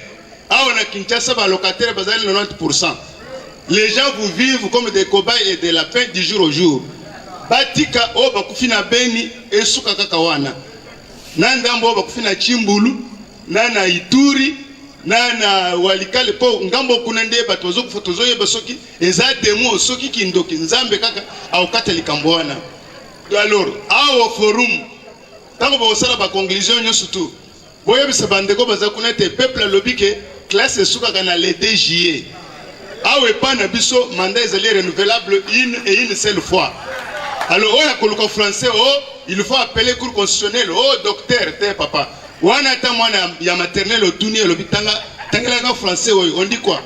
awa na Kinshasa ba locataire bazali 90%. Les gens vous vivent comme des cobayes et des lapins du jour au jour. Batika o bakufina beni esuka kaka wana. Nandambo bakufina Chimbulu, nana Ituri, nana Walikale po ngambo kunande batozo kufotozo ye basoki eza demo soki kindoki nzambe kaka au katolika mbwana. Alors, au forum tango ba osala ba conclusion nyo surtout. Boye bisa bandeko baza kunete peuple lobby ke classe suka kana le 2 juillet. Awe pa na biso mandat ezali renouvelable une seule fois. Alors, on a français, il faut appeler cour constitutionnel, docteur, papa. On a maternelle, au français, on dit quoi?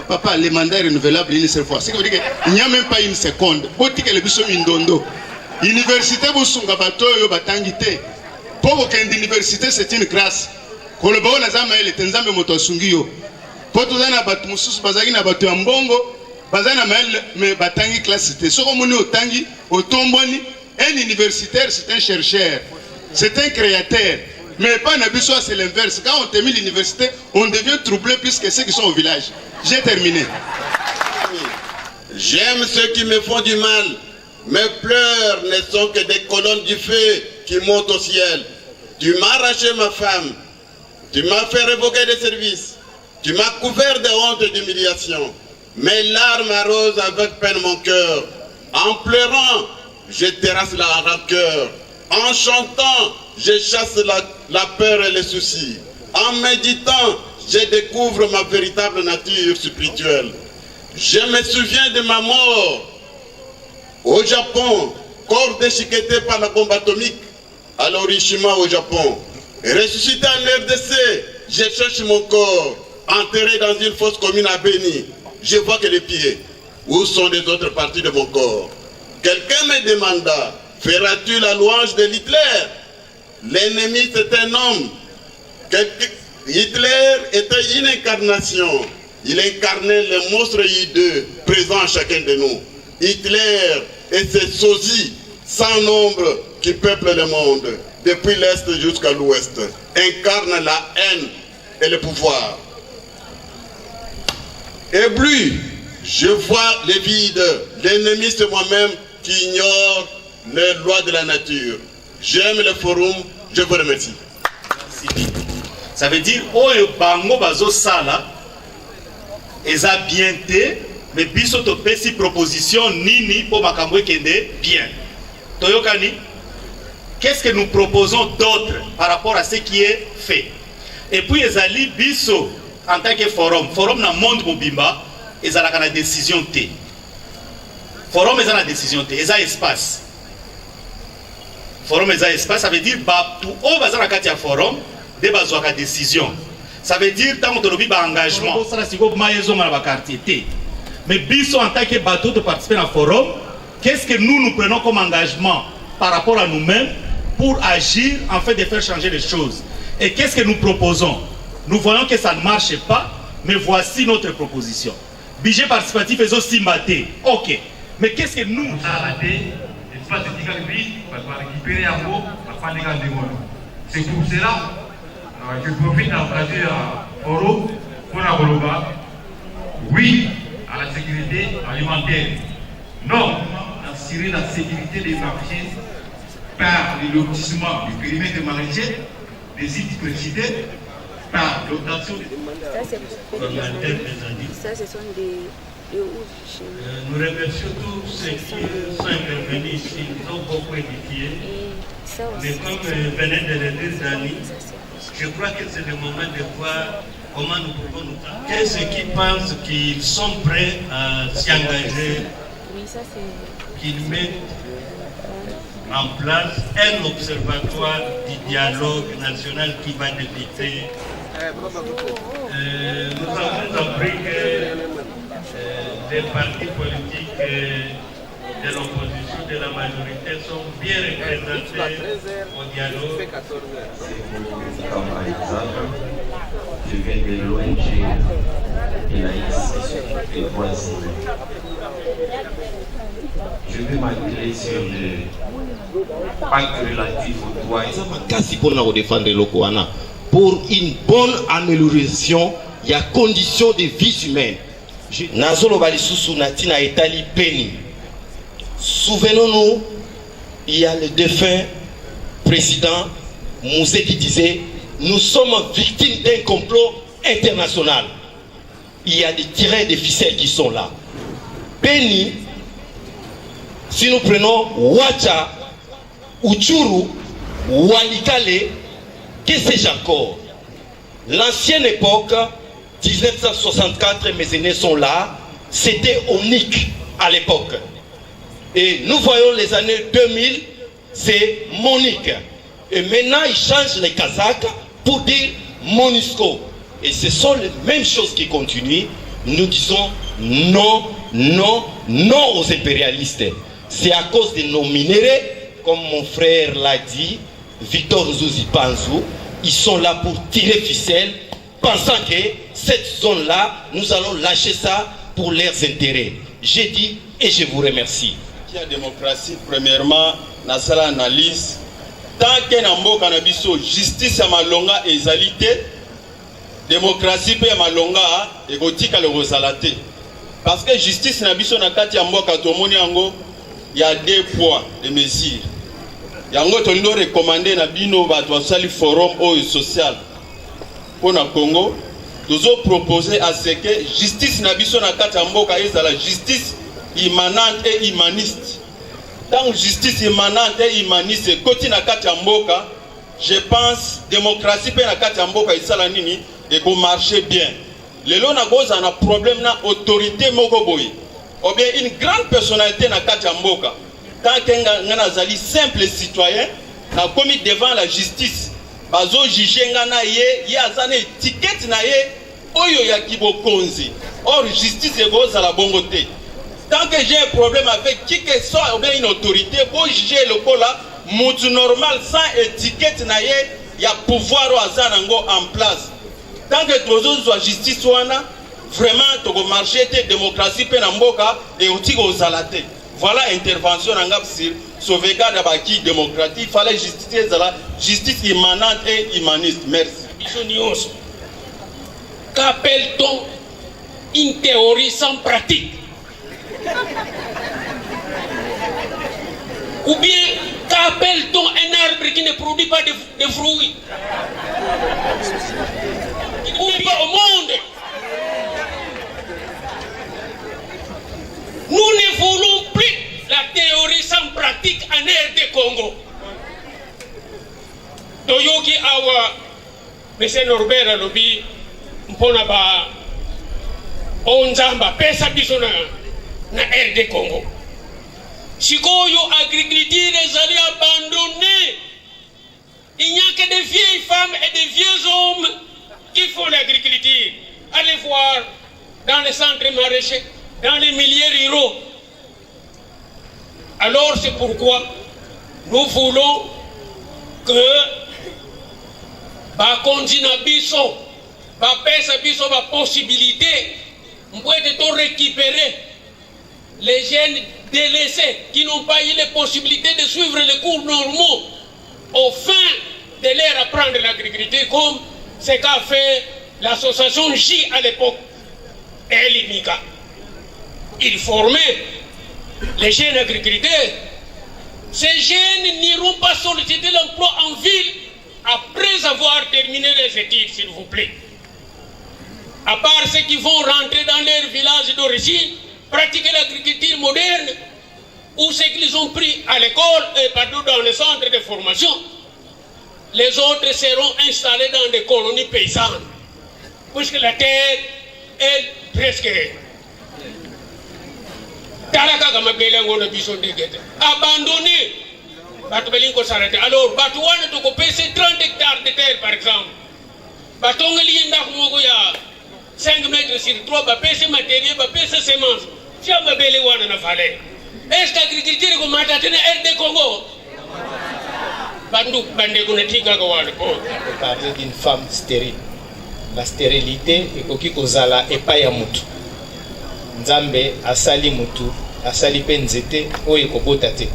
Papa, les mandats renouvelables une seule fois. C'est qu'il n'y a même pas une seconde. Université, pour qu'une université, c'est une grâce. Pour le bon, on a les tenzambe motosungiyo. Pour tout ça, on a battu Moussous, Bazagi, a battu Ambongo. Bazana mais batangi classe c'était ce qu'on au tangi au tomboni un universitaire c'est un chercheur c'est un créateur mais pas Nabiso c'est l'inverse quand on termine l'université on devient troublé plus que ceux qui sont au village. J'ai terminé. J'aime ceux qui me font du mal. Mes pleurs ne sont que des colonnes du feu qui montent au ciel. Tu m'as arraché ma femme, tu m'as fait révoquer des services, tu m'as couvert de honte et d'humiliation. Mes larmes arrosent avec peine mon cœur. En pleurant, je terrasse la rancœur. En chantant, je chasse la peur et les soucis. En méditant, je découvre ma véritable nature spirituelle. Je me souviens de ma mort au Japon, corps déchiqueté par la bombe atomique à l'Hiroshima au Japon. Ressuscité en RDC, je cherche mon corps. enterré dans une fosse commune à Béni. Je vois que les pieds. Où sont les autres parties de mon corps? Quelqu'un me demanda, feras-tu la louange de Hitler? L'ennemi, c'est un homme. Hitler était une incarnation. Il incarnait le monstre hideux présent en chacun de nous. Hitler et ses sosies sans nombre qui peuplent le monde, depuis l'Est jusqu'à l'Ouest, incarnent la haine et le pouvoir. Ébloui, je vois les vides. L'ennemi, c'est moi-même qui ignore les lois de la nature. J'aime le forum, je vous remercie. Merci. Ça veut dire, oh, bango bazo sala, eza bien te, mais biso to pesi proposition nini pour makambo kende bien. Toyokani, qu'est-ce que nous proposons d'autre par rapport à ce qui est fait? Et puis ezali biso en tant que forum na monde mobimba, ezalaka na décision te. Forum eza na décision te, eza espace. Forum eza espace, ça veut dire ba tout o baza na kati ya forum de bazwaka décision. Ça veut dire tant que lobi ba engagement. Ça c'est ko mayezo na ba quartier te. Mais biso en tant que bateau de participer à forum, qu'est-ce que nous prenons comme engagement par rapport à nous-mêmes pour agir en fait de faire changer les choses? Et qu'est-ce que nous proposons? Nous voyons que ça ne marche pas, mais voici notre proposition. Budget participatif est aussi maté. Ok. Mais qu'est-ce que nous... C'est pour cela je profite de l'occasion forum pour la oui à la sécurité alimentaire. Non, assurer la sécurité des marchés par le lotissement du périmètre maraîcher des sites précités, par l'obtention des ça, ce sont des nous remercions tous ceux qui sont intervenus ici, ils ont beaucoup édifié. Mais comme venait de le dire Dani, je crois que c'est le moment de voir comment nous pouvons nous faire. Qu'est-ce qui pensent qu'ils sont prêts à s'y engager, qu'ils mettent en place un observatoire du dialogue national qui va débuter. Nous avons appris que les partis politiques de l'opposition, de la majorité sont bien représentés au dialogue. Comme par exemple, je viens de l'ONG Elaïs et voisine. Je vais m'atteler sur le pacte relatif aux droits. Kasi pour nous défendre le Koana pour une bonne amélioration, il y a conditions de vie humaine. Nazolo Balisusu Natina Etali Peni. Souvenons-nous, il y a le défunt président Mousset qui disait nous sommes victimes d'un complot international. Il y a des tirets de ficelles qui sont là. Peni, si nous prenons Ouacha, Uchuru, Walikale, que sais-je encore? L'ancienne époque, 1964, mes aînés sont là, c'était unique à l'époque. Et nous voyons les années 2000, c'est Monique. Et maintenant, ils changent les Kazakhs pour dire Monisco. Et ce sont les mêmes choses qui continuent. Nous disons non, non, non aux impérialistes. C'est à cause de nos minéraux, comme mon frère l'a dit, Victor Zouzi Panzou, ils sont là pour tirer ficelle, pensant que cette zone-là, nous allons lâcher ça pour leurs intérêts. J'ai dit et je vous remercie. La démocratie, premièrement, dans cette analyse, tant que Nambo Kanabiso, justice à Malonga et égalité, démocratie peut Malonga et Gotika le Rosalate. Parce que justice Nabiso Nakati Ambo Katomoni Ango, il y a deux poids de mesures. Yango Tolindo recommandé Nabino Batwasali Forum social pour le Congo. Nous avons proposé à ce que justice Nabiso Nakati Ambo Kaïs la justice immanente et humaniste. Tant justice immanente et humaniste, côté Nakati Amboka, je pense démocratie peut Nakati Amboka Isalanini et pour marcher bien. Le long na goza na problème na autorité mokoboy. Ou bien une grande personnalité Nakati Amboka. Tant qu'un azali simple citoyen, na commis devant la justice. Bazo jugé ngana ye azane étiquette na ye oyo ya kibokonzi. Or justice est gros à la bongoté. Tant que j'ai un problème avec qui que soit ou bien une autorité, pour juger le cas là, moutou normal sans étiquette naie, il y a pouvoir au hasard en place. Tant que tous soit justice ouana, vraiment to marché te démocratie pe namboka et outi ko zalate. Voilà intervention ngap sur sauvegarde abaki démocratique, fallait justice immanente et humaniste. Merci. Qu'appelle-t-on une théorie sans pratique? Ou bien qu'appelle-t-on un arbre qui ne produit pas de fruits? Ou bien au monde? Nous ne voulons plus la théorie sans pratique en RD Congo. Toyoki awa M. Norbert alobi mpona ba onzamba pesa biso na RD Congo. Sikoyo agriculture ezali abandonnée. Il n'y a que des vieilles femmes et des vieux hommes qui font l'agriculture. Allez voir dans les centres maraîchers, dans les milieux ruraux. Alors c'est pourquoi nous voulons que Bakondina biso, Bapesa biso, la possibilité, on peut récupérer les jeunes délaissés qui n'ont pas eu les possibilités de suivre les cours normaux au fin de leur apprendre l'agriculture comme ce qu'a fait l'association J à l'époque et l'IMICA. Ils formaient les jeunes agriculteurs. Ces jeunes n'iront pas solliciter l'emploi en ville après avoir terminé les études, s'il vous plaît. À part ceux qui vont rentrer dans leur village d'origine, pratiquer l'agriculture moderne, ou ceux qu'ils ont pris à l'école et partout dans les centres de formation, les autres seront installés dans des colonies paysannes, puisque la terre est presque abandonnée. Alors, Batouane to kopese 30 hectares de terre par exemple. Batongeli ndak moko ya 5 mètres sur 3, bapese matériel, bapese semence. Fiamba bele wana na vallée. Est-ce que l'agriculture ko matatene RD Congo? Bandu bande ko natika ko wana ko. Parler d'une femme stérile. La stérilité ekoki kozala epai ya mutu. Nzambe asali mutu, asali pe nzete oyo ekobota te.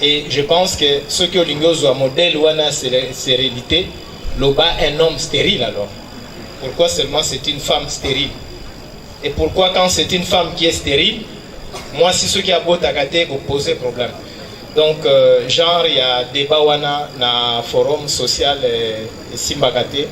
Et je pense que ceux qui ont l'ingozwa modèle ou la stérilité, l'oba un homme stérile alors. Pourquoi seulement c'est une femme stérile? Et pourquoi quand c'est une femme qui est stérile, moi si ceux qui ont beau tagaté vous posez problème. Donc genre il y a débat wana na forum social et simbagate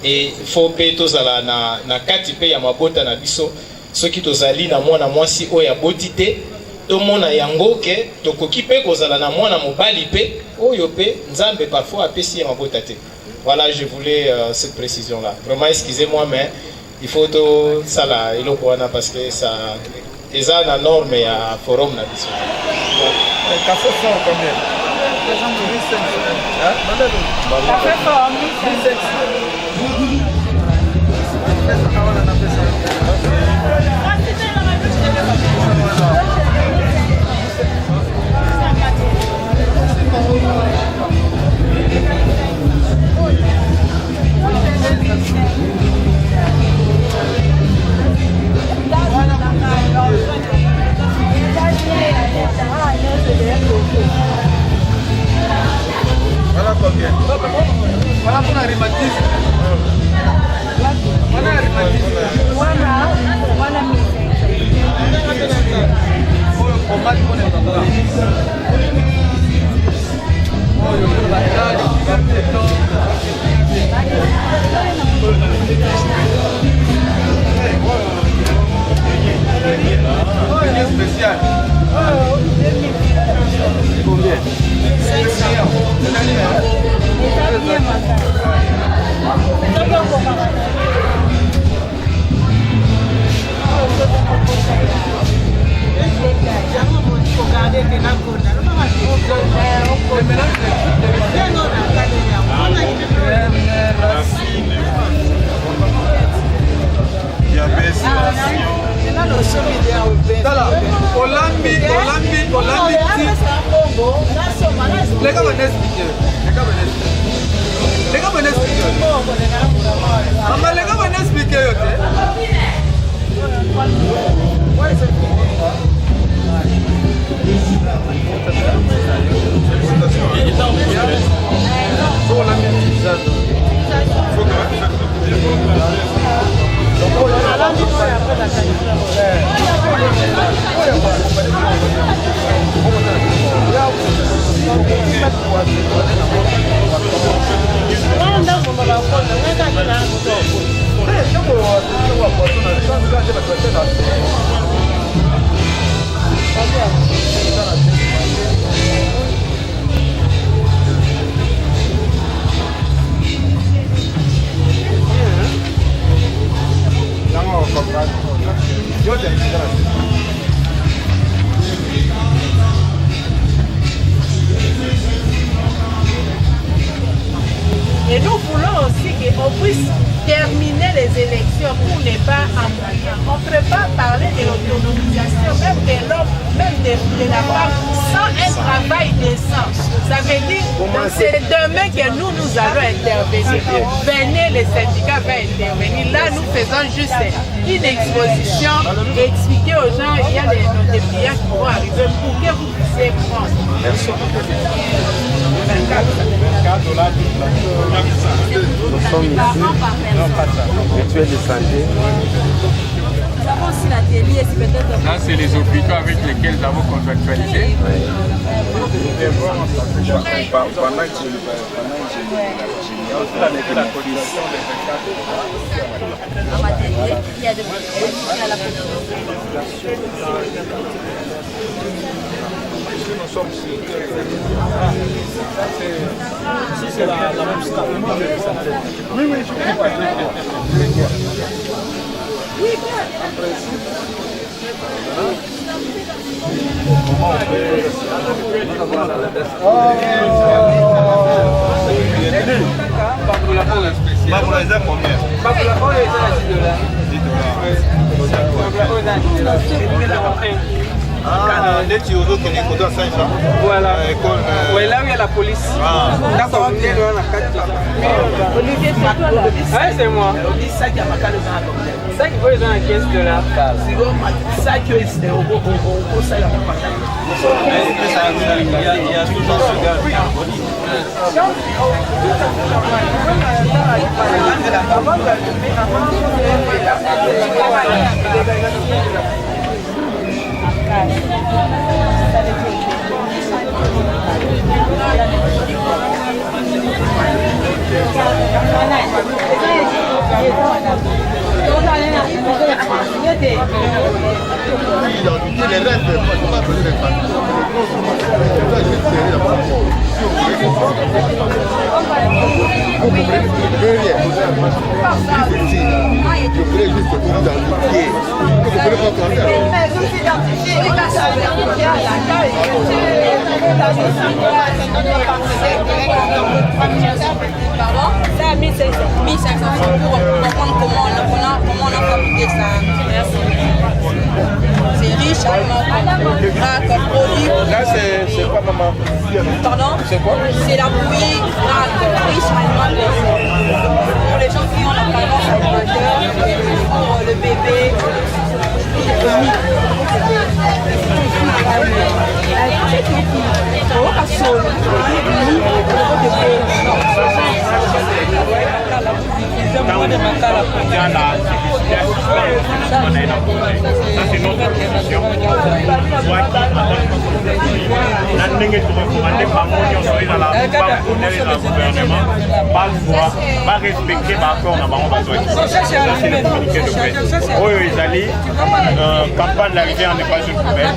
et faut payer tous à na kati pe ya mabota na biso ceux qui tozali na moi si o ya botité to mona yango ke to koki pe kozala na mwana mobali pe oyo pe nzambe parfois apesi mabota te. Voilà, je voulais cette précision là. Vraiment excusez-moi mais il faut to sala eloko wana parce que ça eza na norme ya forum na biso. Café fort combien? Café fort 1500. Voilà combien? Voilà pour la rhumatisme. Et nous voulons aussi qu'on puisse terminer les élections pour ne pas embrouiller. On ne peut pas parler de l'autonomisation, même de l'homme, même de la femme, sans un travail décent. Ça veut dire que c'est demain que nous allons intervenir. Venez, les syndicats vont intervenir. Là, nous faisons juste une exposition et expliquer aux gens, il y a nos dépliants qui vont arriver pour que vous puissiez prendre. Merci. Nous sommes ici, mutuelle de santé. Nous avons aussi l'atelier, c'est peut-être... Ça, c'est les hôpitaux avec lesquels nous avons contractualisé. En atelier, il y a des politiques à la Nous sommes sur c'est la même staff. Oui, oui, je comprends. Oui, Voilà. Ouais, là où il y a la police. D'accord. Olivier, c'est toi là? Ouais, c'est moi. Ça qui vaut $15. Ça qui est au ça il y a toujours ce gars. Pardon? Ça à 1500 pour comprendre comment on a fabriqué ça. Merci. C'est riche, grave, produit. Là, c'est quoi, maman? Pardon? C'est quoi? C'est la bouillie grave, riche, allemande. Pour les gens qui ont la tendance alimentaire, pour le bébé. Ça, c'est notre position. La ndenge recommandé par moi, on soit dans la gouvernement, pas le droit, pas respecter l'accord dans le besoin. Ça, c'est le communiqué de presse. Oui, ils allaient, campagne d'arrivée en n'est pas une poubelle.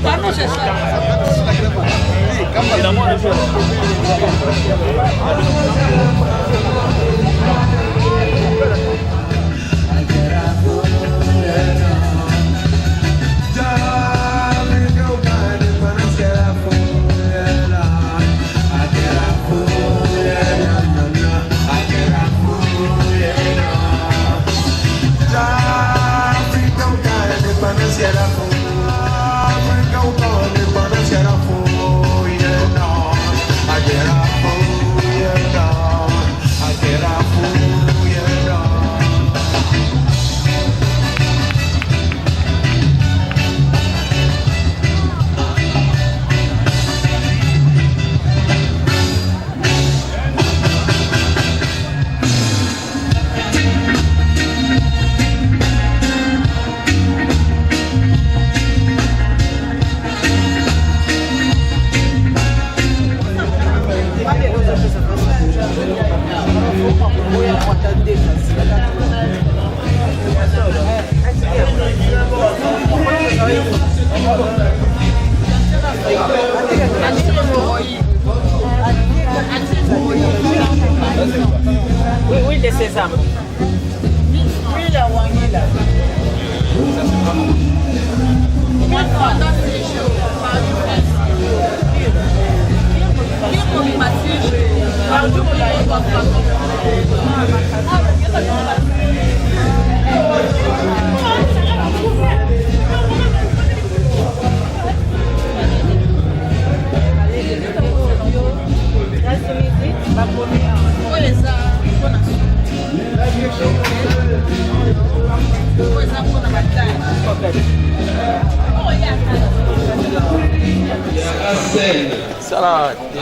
Africa,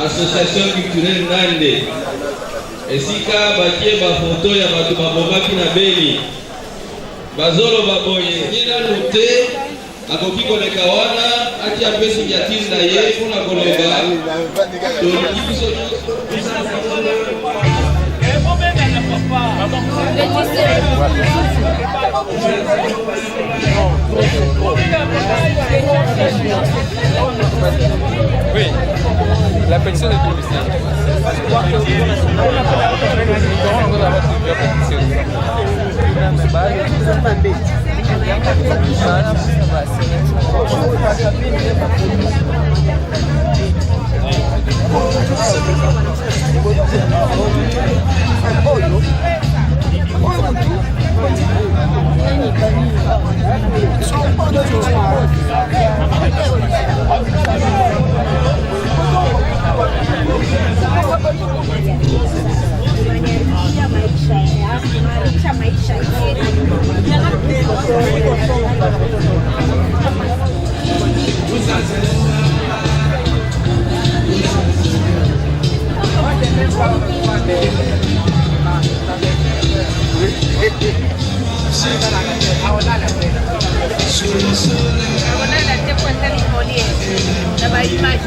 Association culturelle Nande esika bakie bafoto ya bato babomaki na Beni bazolo baboye nyina note akoki koleka wana ati apesi yatiri na ye mpona koloba toliki biso Oui, la pension de domicile. La image,